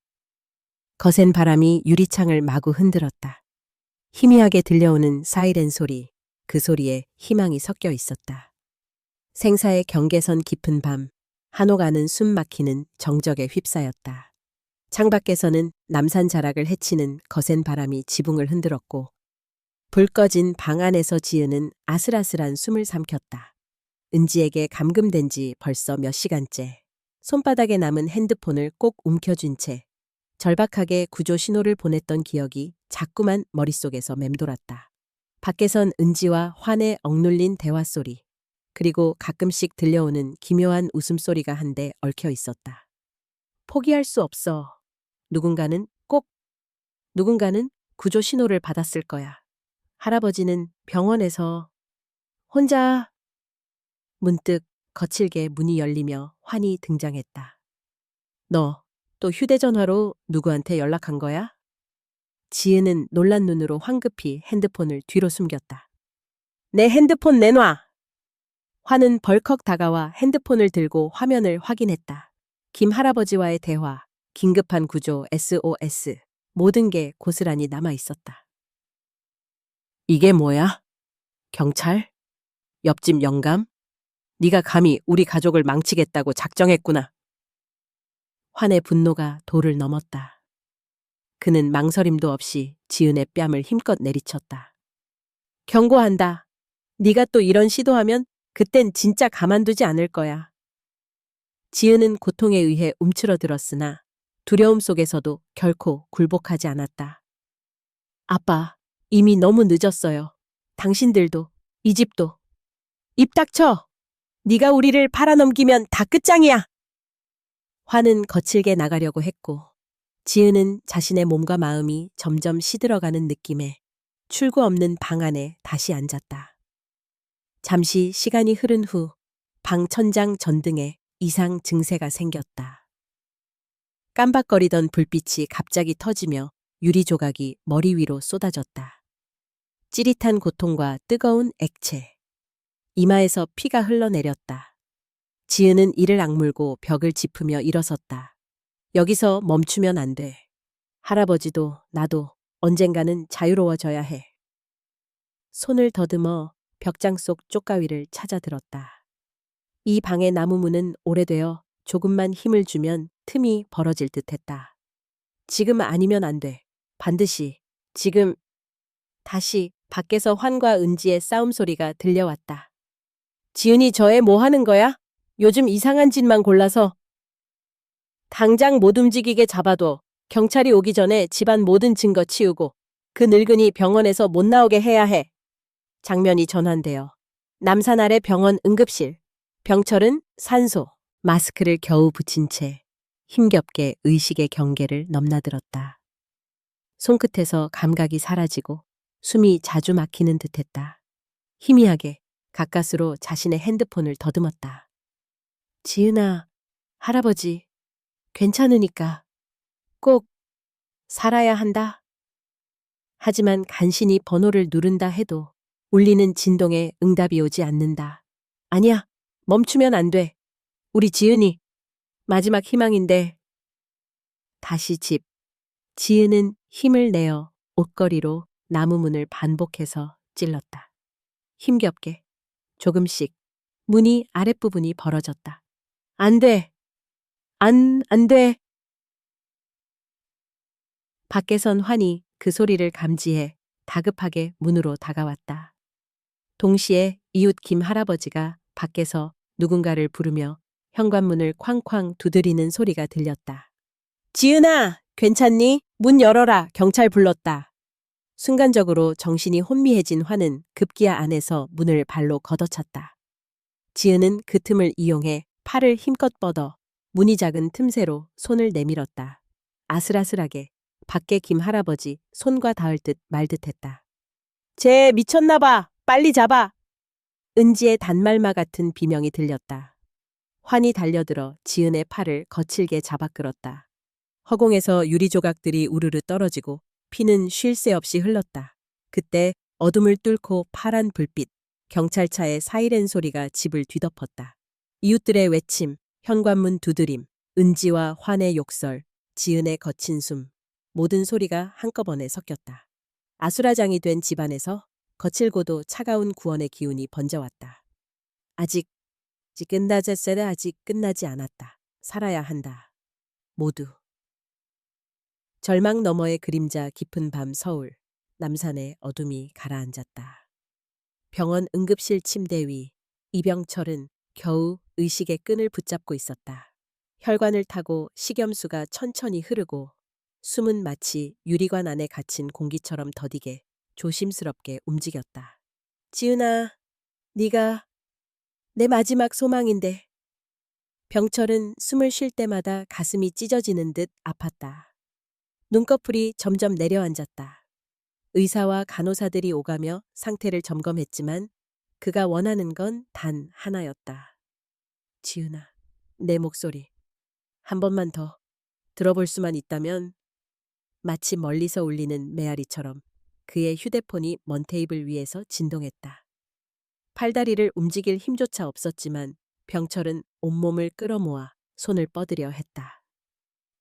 거센 바람이 유리창을 마구 흔들었다. 희미하게 들려오는 사이렌 소리, 그 소리에 희망이 섞여 있었다. 생사의 경계선 깊은 밤, 한옥 안은 숨 막히는 정적에 휩싸였다. 창밖에서는 남산 자락을 헤치는 거센 바람이 지붕을 흔들었고 불 꺼진 방 안에서 지은은 아슬아슬한 숨을 삼켰다. 은지에게 감금된 지 벌써 몇 시간째. 손바닥에 남은 핸드폰을 꼭 움켜쥔 채 절박하게 구조 신호를 보냈던 기억이 자꾸만 머릿속에서 맴돌았다. 밖에선 은지와 환의 억눌린 대화 소리, 그리고 가끔씩 들려오는 기묘한 웃음소리가 한데 얽혀 있었다. 포기할 수 없어. 누군가는 구조 신호를 받았을 거야. 할아버지는 병원에서 혼자. 문득 거칠게 문이 열리며 환이 등장했다. 너 또 휴대전화로 누구한테 연락한 거야? 지은은 놀란 눈으로 황급히 핸드폰을 뒤로 숨겼다. 내 핸드폰 내놔! 환은 벌컥 다가와 핸드폰을 들고 화면을 확인했다. 김 할아버지와의 대화, 긴급한 구조, SOS, 모든 게 고스란히 남아 있었다. 이게 뭐야? 경찰? 옆집 영감? 네가 감히 우리 가족을 망치겠다고 작정했구나. 환의 분노가 도를 넘었다. 그는 망설임도 없이 지은의 뺨을 힘껏 내리쳤다. 경고한다. 네가 또 이런 시도하면 그땐 진짜 가만두지 않을 거야. 지은은 고통에 의해 움츠러들었으나 두려움 속에서도 결코 굴복하지 않았다. 아빠, 이미 너무 늦었어요. 당신들도, 이 집도. 입 닥쳐! 네가 우리를 팔아넘기면 다 끝장이야! 화는 거칠게 나가려고 했고 지은은 자신의 몸과 마음이 점점 시들어가는 느낌에 출구 없는 방 안에 다시 앉았다. 잠시 시간이 흐른 후 방 천장 전등에 이상 증세가 생겼다. 깜박거리던 불빛이 갑자기 터지며 유리 조각이 머리 위로 쏟아졌다. 찌릿한 고통과 뜨거운 액체. 이마에서 피가 흘러내렸다. 지은은 이를 악물고 벽을 짚으며 일어섰다. 여기서 멈추면 안 돼. 할아버지도 나도 언젠가는 자유로워져야 해. 손을 더듬어 벽장 속 쪽가위를 찾아들었다. 이 방의 나무 문은 오래되어 조금만 힘을 주면 틈이 벌어질 듯했다. 지금 아니면 안 돼. 반드시. 지금. 다시 밖에서 환과 은지의 싸움 소리가 들려왔다. 지은이 저애 뭐 하는 거야? 요즘 이상한 짓만 골라서. 당장 못 움직이게 잡아둬. 경찰이 오기 전에 집안 모든 증거 치우고 그 늙은이 병원에서 못 나오게 해야 해. 장면이 전환되어 남산 아래 병원 응급실. 병철은 산소, 마스크를 겨우 붙인 채 힘겹게 의식의 경계를 넘나들었다. 손끝에서 감각이 사라지고 숨이 자주 막히는 듯했다. 희미하게 가까스로 자신의 핸드폰을 더듬었다. 지은아, 할아버지, 괜찮으니까 꼭 살아야 한다. 하지만 간신히 번호를 누른다 해도 울리는 진동에 응답이 오지 않는다. 아니야, 멈추면 안 돼. 우리 지은이 마지막 희망인데. 다시 집. 지은은 힘을 내어 옷걸이로 나무 문을 반복해서 찔렀다. 힘겹게, 조금씩 문이 아랫부분이 벌어졌다. 안 돼. 안 돼. 밖에선 환이 그 소리를 감지해 다급하게 문으로 다가왔다. 동시에 이웃 김 할아버지가 밖에서 누군가를 부르며 현관문을 쾅쾅 두드리는 소리가 들렸다. 지은아, 괜찮니? 문 열어라. 경찰 불렀다. 순간적으로 정신이 혼미해진 환은 급기야 안에서 문을 발로 걷어찼다. 지은은 그 틈을 이용해 팔을 힘껏 뻗어 문이 작은 틈새로 손을 내밀었다. 아슬아슬하게 밖에 김 할아버지 손과 닿을 듯 말 듯했다. 쟤 미쳤나 봐. 빨리 잡아. 은지의 단말마 같은 비명이 들렸다. 환이 달려들어 지은의 팔을 거칠게 잡아 끌었다. 허공에서 유리 조각들이 우르르 떨어지고 피는 쉴 새 없이 흘렀다. 그때 어둠을 뚫고 파란 불빛, 경찰차의 사이렌 소리가 집을 뒤덮었다. 이웃들의 외침, 현관문 두드림, 은지와 환의 욕설, 지은의 거친 숨, 모든 소리가 한꺼번에 섞였다. 아수라장이 된 집안에서 거칠고도 차가운 구원의 기운이 번져왔다. 아직 끝나지 않았다. 살아야 한다. 모두. 절망 너머의 그림자 깊은 밤 서울, 남산의 어둠이 가라앉았다. 병원 응급실 침대 위, 이병철은 겨우 의식의 끈을 붙잡고 있었다. 혈관을 타고 식염수가 천천히 흐르고 숨은 마치 유리관 안에 갇힌 공기처럼 더디게 조심스럽게 움직였다. 지은아, 네가 내 마지막 소망인데. 병철은 숨을 쉴 때마다 가슴이 찢어지는 듯 아팠다. 눈꺼풀이 점점 내려앉았다. 의사와 간호사들이 오가며 상태를 점검했지만 그가 원하는 건 단 하나였다. 지은아, 내 목소리. 한 번만 더 들어볼 수만 있다면. 마치 멀리서 울리는 메아리처럼 그의 휴대폰이 먼 테이블 위에서 진동했다. 팔다리를 움직일 힘조차 없었지만 병철은 온몸을 끌어모아 손을 뻗으려 했다.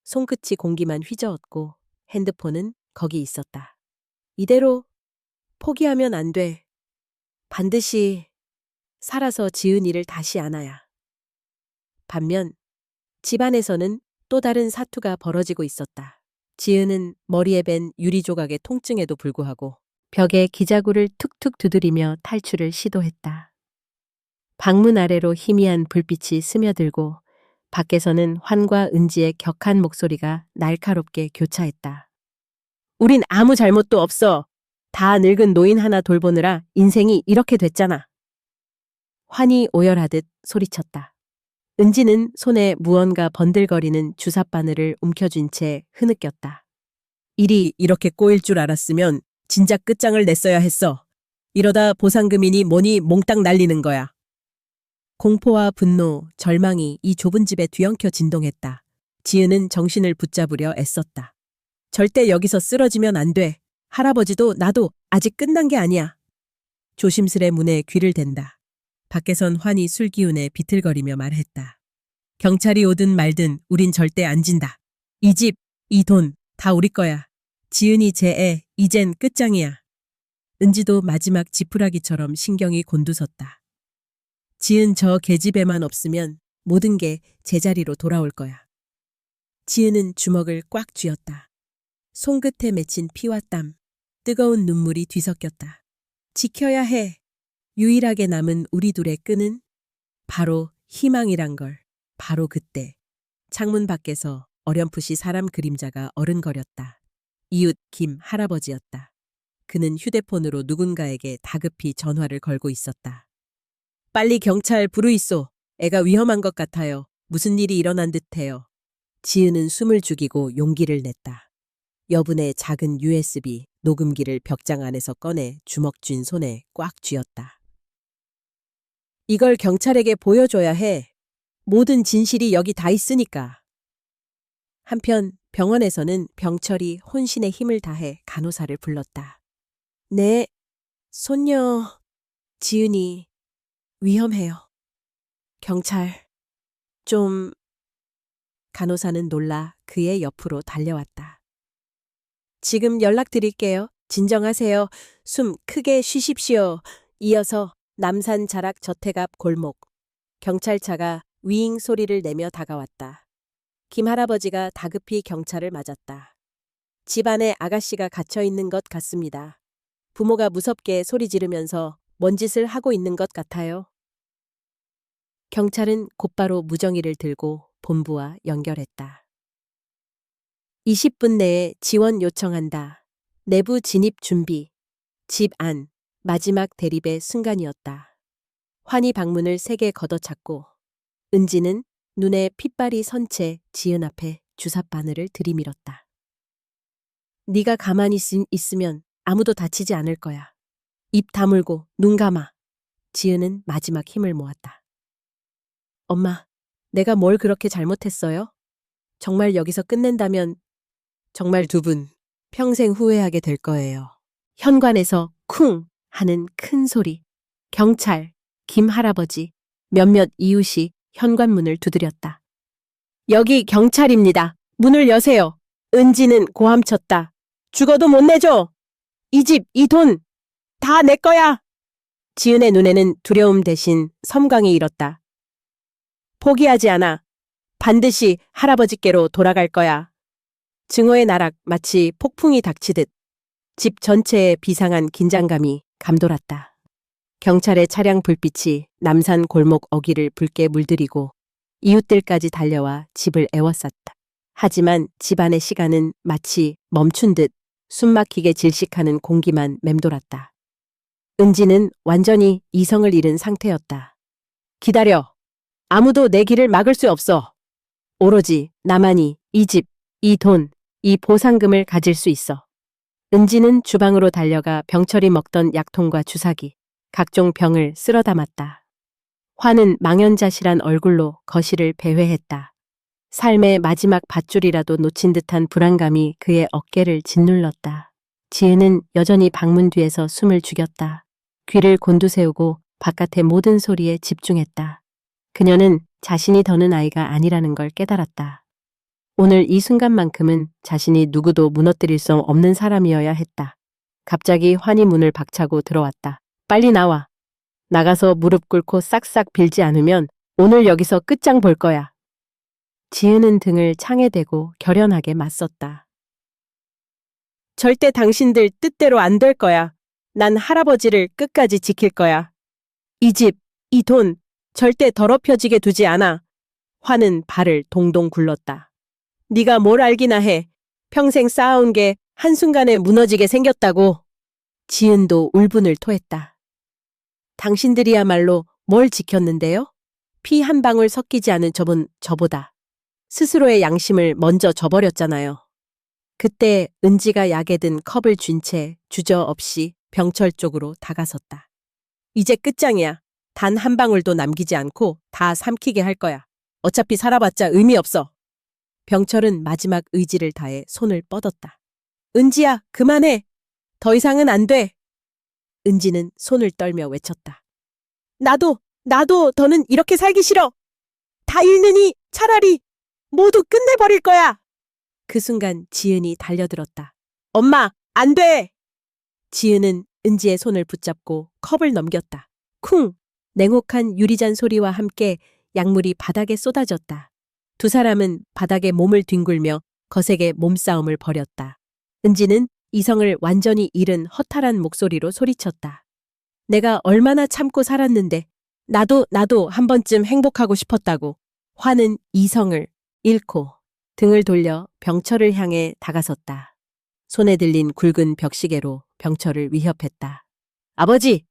손끝이 공기만 휘저었고 핸드폰은 거기 있었다. 이대로 포기하면 안 돼. 반드시 살아서 지은 일을 다시 안아야. 반면 집안에서는 또 다른 사투가 벌어지고 있었다. 지은은 머리에 밴 유리 조각의 통증에도 불구하고 벽에 기자구를 툭툭 두드리며 탈출을 시도했다. 방문 아래로 희미한 불빛이 스며들고 밖에서는 환과 은지의 격한 목소리가 날카롭게 교차했다. 우린 아무 잘못도 없어. 다 늙은 노인 하나 돌보느라 인생이 이렇게 됐잖아. 환이 오열하듯 소리쳤다. 은지는 손에 무언가 번들거리는 주삿바늘을 움켜쥔 채 흐느꼈다. 일이 이렇게 꼬일 줄 알았으면 진작 끝장을 냈어야 했어. 이러다 보상금이니 뭐니 몽땅 날리는 거야. 공포와 분노, 절망이 이 좁은 집에 뒤엉켜 진동했다. 지은은 정신을 붙잡으려 애썼다. 절대 여기서 쓰러지면 안 돼. 할아버지도 나도 아직 끝난 게 아니야. 조심스레 문에 귀를 댄다. 밖에선 환희 술기운에 비틀거리며 말했다. 경찰이 오든 말든 우린 절대 안 진다. 이 집, 이 돈 다 우리 거야. 지은이 제 애, 이젠 끝장이야. 은지도 마지막 지푸라기처럼 신경이 곤두섰다. 지은 저 계집애만 없으면 모든 게 제자리로 돌아올 거야. 지은은 주먹을 꽉 쥐었다. 손끝에 맺힌 피와 땀, 뜨거운 눈물이 뒤섞였다. 지켜야 해. 유일하게 남은 우리 둘의 끈은 바로 희망이란 걸. 바로 그때 창문 밖에서 어렴풋이 사람 그림자가 어른거렸다. 이웃 김 할아버지였다. 그는 휴대폰으로 누군가에게 다급히 전화를 걸고 있었다. 빨리 경찰 부르이소. 애가 위험한 것 같아요. 무슨 일이 일어난 듯해요. 지은은 숨을 죽이고 용기를 냈다. 여분의 작은 USB 녹음기를 벽장 안에서 꺼내 주먹 쥔 손에 꽉 쥐었다. 이걸 경찰에게 보여줘야 해. 모든 진실이 여기 다 있으니까. 한편 병원에서는 병철이 혼신의 힘을 다해 간호사를 불렀다. 네, 손녀 지은이 위험해요. 경찰, 좀... 간호사는 놀라 그의 옆으로 달려왔다. 지금 연락드릴게요. 진정하세요. 숨 크게 쉬십시오. 이어서 남산 자락 저택 앞 골목. 경찰차가 위잉 소리를 내며 다가왔다. 김 할아버지가 다급히 경찰을 맞았다. 집 안에 아가씨가 갇혀 있는 것 같습니다. 부모가 무섭게 소리 지르면서 뭔 짓을 하고 있는 것 같아요. 경찰은 곧바로 무정이를 들고 본부와 연결했다. 20분 내에 지원 요청한다. 내부 진입 준비. 집 안 마지막 대립의 순간이었다. 환희 방문을 세게 걷어찼고 은지는 눈에 핏발이 선 채 지은 앞에 주삿바늘을 들이밀었다. 네가 가만히 있으면 아무도 다치지 않을 거야. 입 다물고 눈 감아. 지은은 마지막 힘을 모았다. 엄마, 내가 뭘 그렇게 잘못했어요? 정말 여기서 끝낸다면 정말 두 분 평생 후회하게 될 거예요. 현관에서 쿵 하는 큰 소리. 경찰, 김 할아버지, 몇몇 이웃이 현관문을 두드렸다. 여기 경찰입니다. 문을 여세요. 은지는 고함쳤다. 죽어도 못 내줘. 이 집, 이 돈 다 내 거야. 지은의 눈에는 두려움 대신 섬광이 일었다. 포기하지 않아. 반드시 할아버지께로 돌아갈 거야. 증오의 나락 마치 폭풍이 닥치듯 집 전체에 비상한 긴장감이 감돌았다. 경찰의 차량 불빛이 남산 골목 어귀를 붉게 물들이고 이웃들까지 달려와 집을 에워쌌다. 하지만 집안의 시간은 마치 멈춘 듯 숨막히게 질식하는 공기만 맴돌았다. 은지는 완전히 이성을 잃은 상태였다. 기다려. 아무도 내 길을 막을 수 없어. 오로지 나만이 이 집, 이 돈, 이 보상금을 가질 수 있어. 은지는 주방으로 달려가 병철이 먹던 약통과 주사기, 각종 병을 쓸어 담았다. 화는 망연자실한 얼굴로 거실을 배회했다. 삶의 마지막 밧줄이라도 놓친 듯한 불안감이 그의 어깨를 짓눌렀다. 지은은 여전히 방문 뒤에서 숨을 죽였다. 귀를 곤두세우고 바깥의 모든 소리에 집중했다. 그녀는 자신이 더는 아이가 아니라는 걸 깨달았다. 오늘 이 순간만큼은 자신이 누구도 무너뜨릴 수 없는 사람이어야 했다. 갑자기 환희 문을 박차고 들어왔다. 빨리 나와. 나가서 무릎 꿇고 싹싹 빌지 않으면 오늘 여기서 끝장 볼 거야. 지은은 등을 창에 대고 결연하게 맞섰다. 절대 당신들 뜻대로 안 될 거야. 난 할아버지를 끝까지 지킬 거야. 이 집, 이 돈, 절대 더럽혀지게 두지 않아. 화는 발을 동동 굴렀다. 네가 뭘 알기나 해. 평생 쌓아온 게 한순간에 무너지게 생겼다고. 지은도 울분을 토했다. 당신들이야말로 뭘 지켰는데요? 피 한 방울 섞이지 않은 저보다 스스로의 양심을 먼저 저버렸잖아요. 그때 은지가 약에 든 컵을 쥔 채 주저없이 병철 쪽으로 다가섰다. 이제 끝장이야. 단 한 방울도 남기지 않고 다 삼키게 할 거야. 어차피 살아봤자 의미 없어. 병철은 마지막 의지를 다해 손을 뻗었다. 은지야, 그만해. 더 이상은 안 돼. 은지는 손을 떨며 외쳤다. 나도 더는 이렇게 살기 싫어. 다 잃느니 차라리 모두 끝내버릴 거야. 그 순간 지은이 달려들었다. 엄마, 안 돼! 지은은 은지의 손을 붙잡고 컵을 넘겼다. 쿵! 냉혹한 유리잔 소리와 함께 약물이 바닥에 쏟아졌다. 두 사람은 바닥에 몸을 뒹굴며 거세게 몸싸움을 벌였다. 은지는 이성을 완전히 잃은 허탈한 목소리로 소리쳤다. 내가 얼마나 참고 살았는데 나도 한 번쯤 행복하고 싶었다고. 화는 이성을 잃고 등을 돌려 병철을 향해 다가섰다. 손에 들린 굵은 벽시계로 병철을 위협했다. 아버지,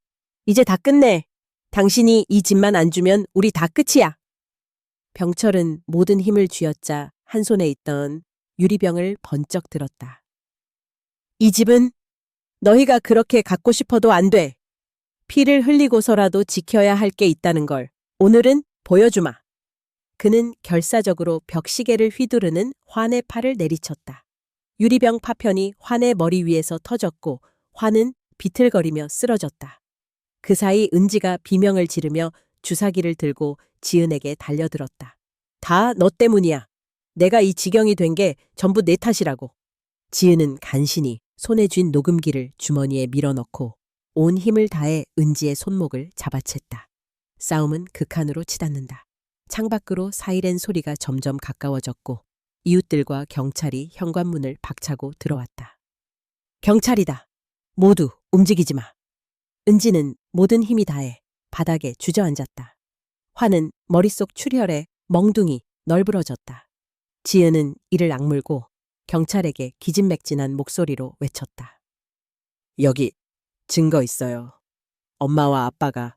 이제 다 끝내. 당신이 이 집만 안 주면 우리 다 끝이야. 병철은 모든 힘을 쥐어짜 한 손에 있던 유리병을 번쩍 들었다. 이 집은 너희가 그렇게 갖고 싶어도 안 돼. 피를 흘리고서라도 지켜야 할 게 있다는 걸 오늘은 보여주마. 그는 결사적으로 벽시계를 휘두르는 환의 팔을 내리쳤다. 유리병 파편이 환의 머리 위에서 터졌고 환은 비틀거리며 쓰러졌다. 그 사이 은지가 비명을 지르며 주사기를 들고 지은에게 달려들었다. 다 너 때문이야. 내가 이 지경이 된 게 전부 내 탓이라고. 지은은 간신히 손에 쥔 녹음기를 주머니에 밀어넣고 온 힘을 다해 은지의 손목을 잡아챘다. 싸움은 극한으로 치닫는다. 창밖으로 사이렌 소리가 점점 가까워졌고 이웃들과 경찰이 현관문을 박차고 들어왔다. 경찰이다. 모두 움직이지 마. 은지는 모든 힘이 다해 바닥에 주저앉았다. 화는 머릿속 출혈에 멍둥이 널브러졌다. 지은은 이를 악물고 경찰에게 기진맥진한 목소리로 외쳤다. 여기 증거 있어요. 엄마와 아빠가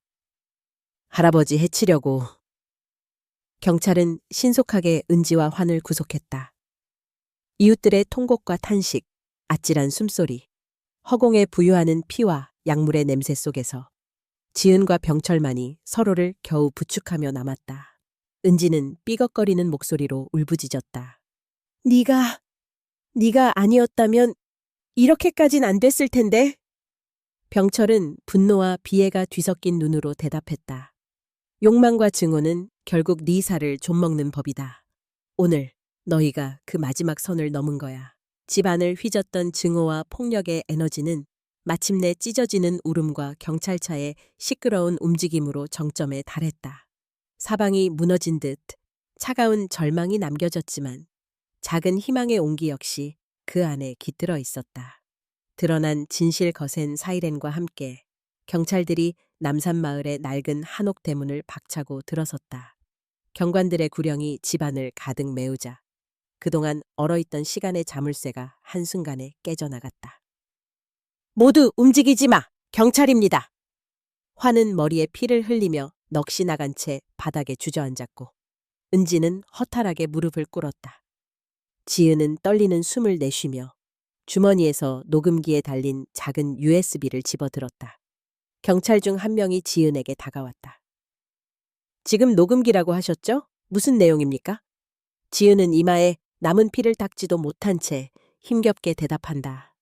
할아버지 해치려고. 경찰은 신속하게 은지와 환을 구속했다. 이웃들의 통곡과 탄식, 아찔한 숨소리, 허공에 부유하는 피와 약물의 냄새 속에서 지은과 병철만이 서로를 겨우 부축하며 남았다. 은지는 삐걱거리는 목소리로 울부짖었다. 네가 아니었다면 이렇게까진 안 됐을 텐데. 병철은 분노와 비애가 뒤섞인 눈으로 대답했다. 욕망과 증오는 결국 네 살을 좀먹는 법이다. 오늘 너희가 그 마지막 선을 넘은 거야. 집안을 휘젓던 증오와 폭력의 에너지는 마침내 찢어지는 울음과 경찰차의 시끄러운 움직임으로 정점에 달했다. 사방이 무너진 듯 차가운 절망이 남겨졌지만 작은 희망의 온기 역시 그 안에 깃들어 있었다. 드러난 진실 거센 사이렌과 함께 경찰들이 남산마을의 낡은 한옥 대문을 박차고 들어섰다. 경관들의 구령이 집안을 가득 메우자 그동안 얼어있던 시간의 자물쇠가 한순간에 깨져나갔다. 모두 움직이지 마! 경찰입니다! 화는 머리에 피를 흘리며 넋이 나간 채 바닥에 주저앉았고 은지는 허탈하게 무릎을 꿇었다. 지은은 떨리는 숨을 내쉬며 주머니에서 녹음기에 달린 작은 USB를 집어들었다. 경찰 중 한 명이 지은에게 다가왔다. 지금 녹음기라고 하셨죠? 무슨 내용입니까? 지은은 이마에 남은 피를 닦지도 못한 채 힘겹게 대답한다.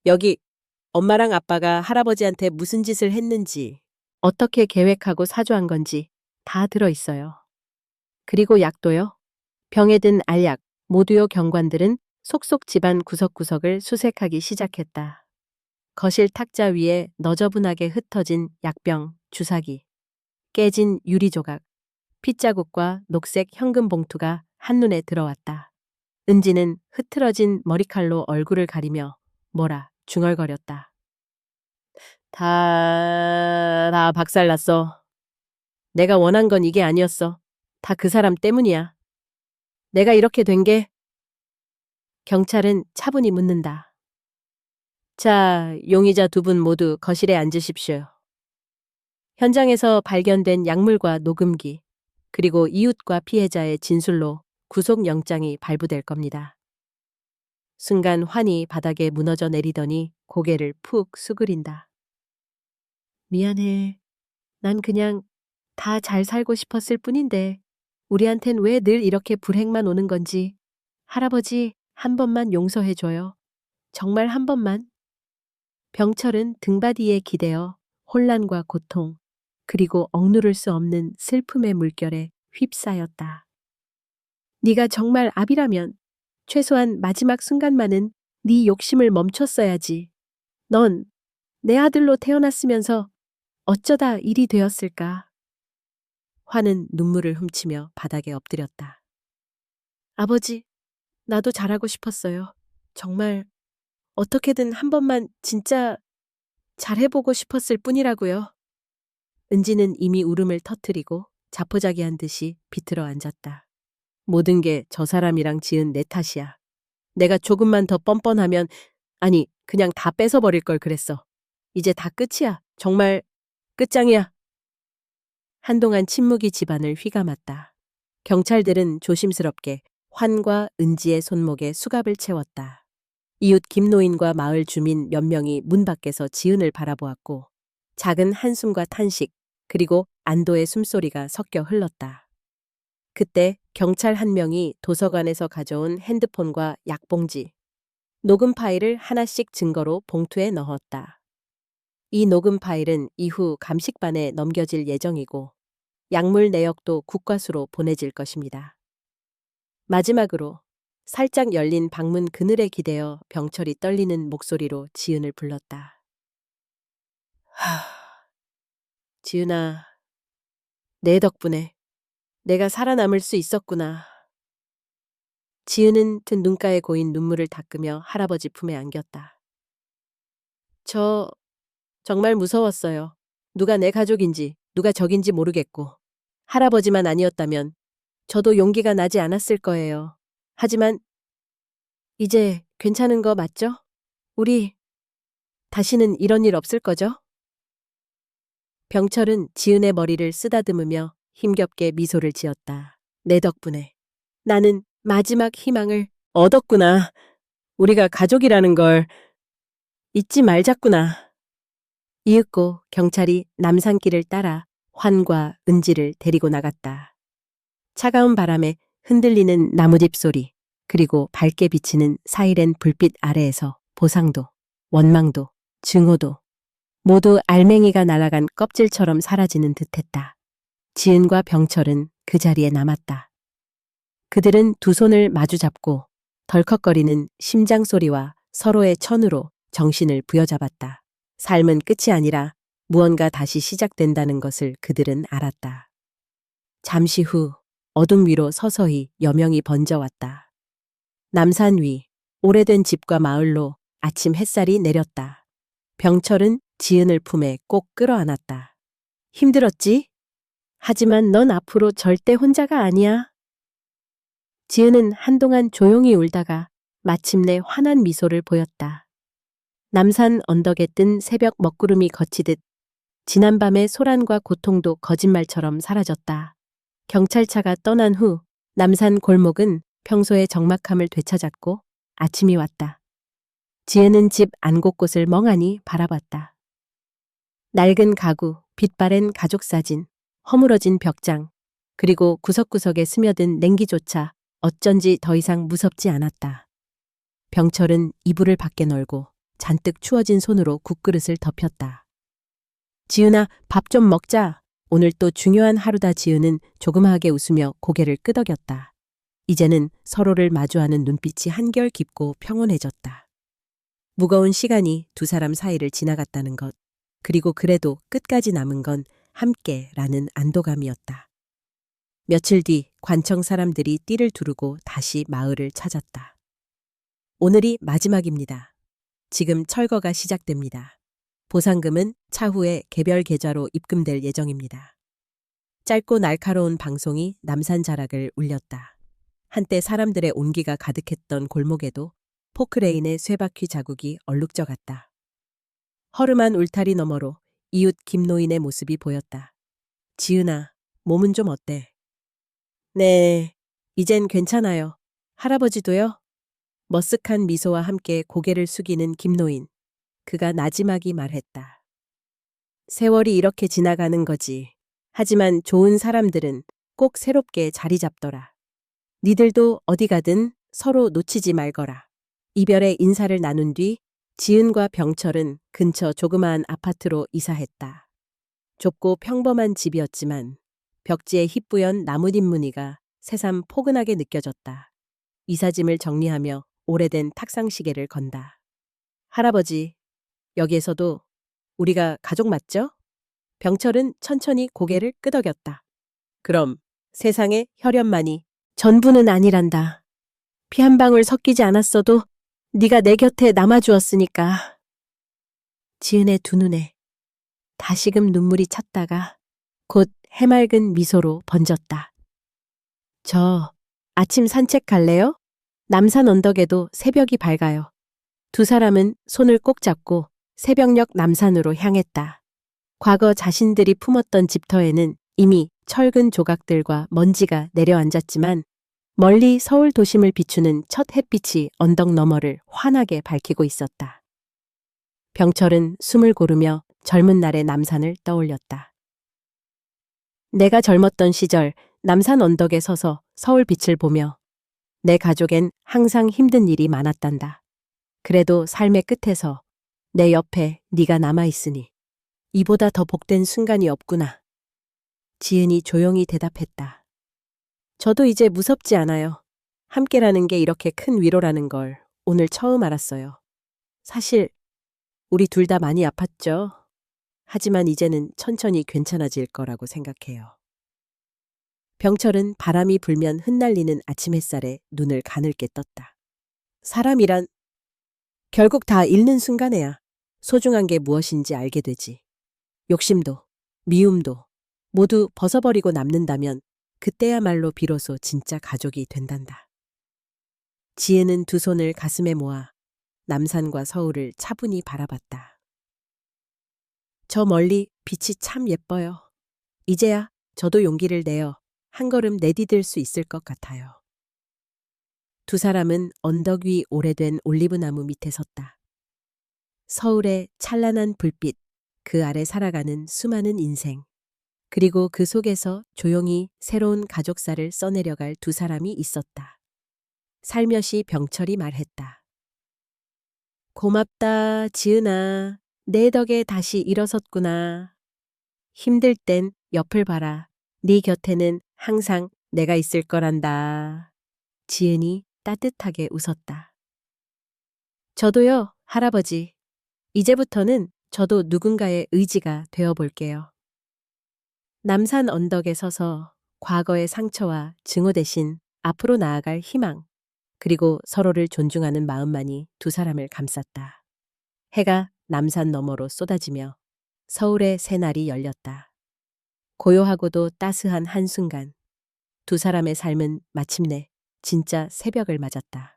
여기 엄마랑 아빠가 할아버지한테 무슨 짓을 했는지, 어떻게 계획하고 사주한 건지 다 들어있어요. 그리고 약도요. 병에 든 알약, 모두요 경관들은 속속 집안 구석구석을 수색하기 시작했다. 거실 탁자 위에 너저분하게 흩어진 약병, 주사기, 깨진 유리조각, 핏자국과 녹색 현금 봉투가 한눈에 들어왔다. 은지는 흐트러진 머리칼로 얼굴을 가리며 뭐라 중얼거렸다. 다 박살났어. 내가 원한 건 이게 아니었어. 다 그 사람 때문이야. 내가 이렇게 된 게. 경찰은 차분히 묻는다. 자, 용의자 두 분 모두 거실에 앉으십시오. 현장에서 발견된 약물과 녹음기, 그리고 이웃과 피해자의 진술로 구속영장이 발부될 겁니다. 순간 환이 바닥에 무너져 내리더니 고개를 푹 수그린다. 미안해. 난 그냥 다 잘 살고 싶었을 뿐인데 우리한텐 왜 늘 이렇게 불행만 오는 건지. 할아버지, 한 번만 용서해줘요. 정말 한 번만. 병철은 등받이에 기대어 혼란과 고통, 그리고 억누를 수 없는 슬픔의 물결에 휩싸였다. 네가 정말 아비라면 최소한 마지막 순간만은 네 욕심을 멈췄어야지. 넌 내 아들로 태어났으면서 어쩌다 일이 되었을까. 화는 눈물을 훔치며 바닥에 엎드렸다. 아버지, 나도 잘하고 싶었어요. 정말 어떻게든 한 번만 진짜 잘해보고 싶었을 뿐이라고요. 은지는 이미 울음을 터뜨리고 자포자기한 듯이 비틀어 앉았다. 모든 게 저 사람이랑 지은 내 탓이야. 내가 조금만 더 뻔뻔하면, 아니, 그냥 다 뺏어버릴 걸 그랬어. 이제 다 끝이야. 정말 끝장이야. 한동안 침묵이 집안을 휘감았다. 경찰들은 조심스럽게 환과 은지의 손목에 수갑을 채웠다. 이웃 김노인과 마을 주민 몇 명이 문 밖에서 지은을 바라보았고 작은 한숨과 탄식, 그리고 안도의 숨소리가 섞여 흘렀다. 그때 경찰 한 명이 도서관에서 가져온 핸드폰과 약봉지, 녹음 파일을 하나씩 증거로 봉투에 넣었다. 이 녹음 파일은 이후 감식반에 넘겨질 예정이고 약물 내역도 국과수로 보내질 것입니다. 마지막으로 살짝 열린 방문 그늘에 기대어 병철이 떨리는 목소리로 지은을 불렀다. 지은아, 내 덕분에 내가 살아남을 수 있었구나. 지은은 든 눈가에 고인 눈물을 닦으며 할아버지 품에 안겼다. 저 정말 무서웠어요. 누가 내 가족인지 누가 적인지 모르겠고 할아버지만 아니었다면 저도 용기가 나지 않았을 거예요. 하지만 이제 괜찮은 거 맞죠? 우리 다시는 이런 일 없을 거죠? 병철은 지은의 머리를 쓰다듬으며 힘겹게 미소를 지었다. 내 덕분에 나는 마지막 희망을 얻었구나. 우리가 가족이라는 걸 잊지 말자꾸나. 이윽고 경찰이 남산길을 따라 환과 은지를 데리고 나갔다. 차가운 바람에 흔들리는 나뭇잎 소리, 그리고 밝게 비치는 사이렌 불빛 아래에서 보상도, 원망도, 증오도 모두 알맹이가 날아간 껍질처럼 사라지는 듯했다. 지은과 병철은 그 자리에 남았다. 그들은 두 손을 마주잡고 덜컥거리는 심장 소리와 서로의 천으로 정신을 부여잡았다. 삶은 끝이 아니라 무언가 다시 시작된다는 것을 그들은 알았다. 잠시 후 어둠 위로 서서히 여명이 번져왔다. 남산 위 오래된 집과 마을로 아침 햇살이 내렸다. 병철은 지은을 품에 꼭 끌어안았다. 힘들었지? 하지만 넌 앞으로 절대 혼자가 아니야. 지은은 한동안 조용히 울다가 마침내 환한 미소를 보였다. 남산 언덕에 뜬 새벽 먹구름이 거치듯 지난밤의 소란과 고통도 거짓말처럼 사라졌다. 경찰차가 떠난 후 남산 골목은 평소의 적막함을 되찾았고 아침이 왔다. 지은은 집 안 곳곳을 멍하니 바라봤다. 낡은 가구, 빛바랜 가족 사진, 허물어진 벽장, 그리고 구석구석에 스며든 냉기조차 어쩐지 더 이상 무섭지 않았다. 병철은 이불을 밖에 널고 잔뜩 추워진 손으로 국그릇을 덮였다. 지은아, 밥 좀 먹자. 오늘 또 중요한 하루다. 지은은 조그마하게 웃으며 고개를 끄덕였다. 이제는 서로를 마주하는 눈빛이 한결 깊고 평온해졌다. 무거운 시간이 두 사람 사이를 지나갔다는 것, 그리고 그래도 끝까지 남은 건 함께라는 안도감이었다. 며칠 뒤 관청 사람들이 띠를 두르고 다시 마을을 찾았다. 오늘이 마지막입니다. 지금 철거가 시작됩니다. 보상금은 차후에 개별 계좌로 입금될 예정입니다. 짧고 날카로운 방송이 남산 자락을 울렸다. 한때 사람들의 온기가 가득했던 골목에도 포크레인의 쇠바퀴 자국이 얼룩져갔다. 허름한 울타리 너머로 이웃 김노인의 모습이 보였다. 지은아, 몸은 좀 어때? 네, 이젠 괜찮아요. 할아버지도요? 머쓱한 미소와 함께 고개를 숙이는 김노인. 그가 나지막이 말했다. 세월이 이렇게 지나가는 거지. 하지만 좋은 사람들은 꼭 새롭게 자리 잡더라. 니들도 어디 가든 서로 놓치지 말거라. 이별의 인사를 나눈 뒤 지은과 병철은 근처 조그마한 아파트로 이사했다. 좁고 평범한 집이었지만 벽지에 희뿌연 나뭇잎 무늬가 새삼 포근하게 느껴졌다. 이삿짐을 정리하며 오래된 탁상시계를 건다. 할아버지, 여기에서도 우리가 가족 맞죠? 병철은 천천히 고개를 끄덕였다. 그럼 세상의 혈연만이 전부는 아니란다. 피 한 방울 섞이지 않았어도 네가 내 곁에 남아주었으니까. 지은의 두 눈에 다시금 눈물이 찼다가 곧 해맑은 미소로 번졌다. 저 아침 산책 갈래요? 남산 언덕에도 새벽이 밝아요. 두 사람은 손을 꼭 잡고 새벽녘 남산으로 향했다. 과거 자신들이 품었던 집터에는 이미 철근 조각들과 먼지가 내려앉았지만 멀리 서울 도심을 비추는 첫 햇빛이 언덕 너머를 환하게 밝히고 있었다. 병철은 숨을 고르며 젊은 날의 남산을 떠올렸다. 내가 젊었던 시절 남산 언덕에 서서 서울 빛을 보며 내 가족엔 항상 힘든 일이 많았단다. 그래도 삶의 끝에서 내 옆에 네가 남아있으니 이보다 더 복된 순간이 없구나. 지은이 조용히 대답했다. 저도 이제 무섭지 않아요. 함께라는 게 이렇게 큰 위로라는 걸 오늘 처음 알았어요. 사실 우리 둘 다 많이 아팠죠. 하지만 이제는 천천히 괜찮아질 거라고 생각해요. 병철은 바람이 불면 흩날리는 아침 햇살에 눈을 가늘게 떴다. 사람이란 결국 다 잃는 순간에야 소중한 게 무엇인지 알게 되지. 욕심도, 미움도 모두 벗어버리고 남는다면 그때야말로 비로소 진짜 가족이 된단다. 지은은 두 손을 가슴에 모아 남산과 서울을 차분히 바라봤다. 저 멀리 빛이 참 예뻐요. 이제야 저도 용기를 내어 한 걸음 내디딜 수 있을 것 같아요. 두 사람은 언덕 위 오래된 올리브나무 밑에 섰다. 서울의 찬란한 불빛, 그 아래 살아가는 수많은 인생, 그리고 그 속에서 조용히 새로운 가족사를 써내려갈 두 사람이 있었다. 살며시 병철이 말했다. 고맙다, 지은아. 내 덕에 다시 일어섰구나. 힘들 땐 옆을 봐라. 네 곁에는 항상 내가 있을 거란다. 지은이 따뜻하게 웃었다. 저도요, 할아버지. 이제부터는 저도 누군가의 의지가 되어볼게요. 남산 언덕에 서서 과거의 상처와 증오 대신 앞으로 나아갈 희망, 그리고 서로를 존중하는 마음만이 두 사람을 감쌌다. 해가 남산 너머로 쏟아지며 서울의 새날이 열렸다. 고요하고도 따스한 한순간, 두 사람의 삶은 마침내 진짜 새벽을 맞았다.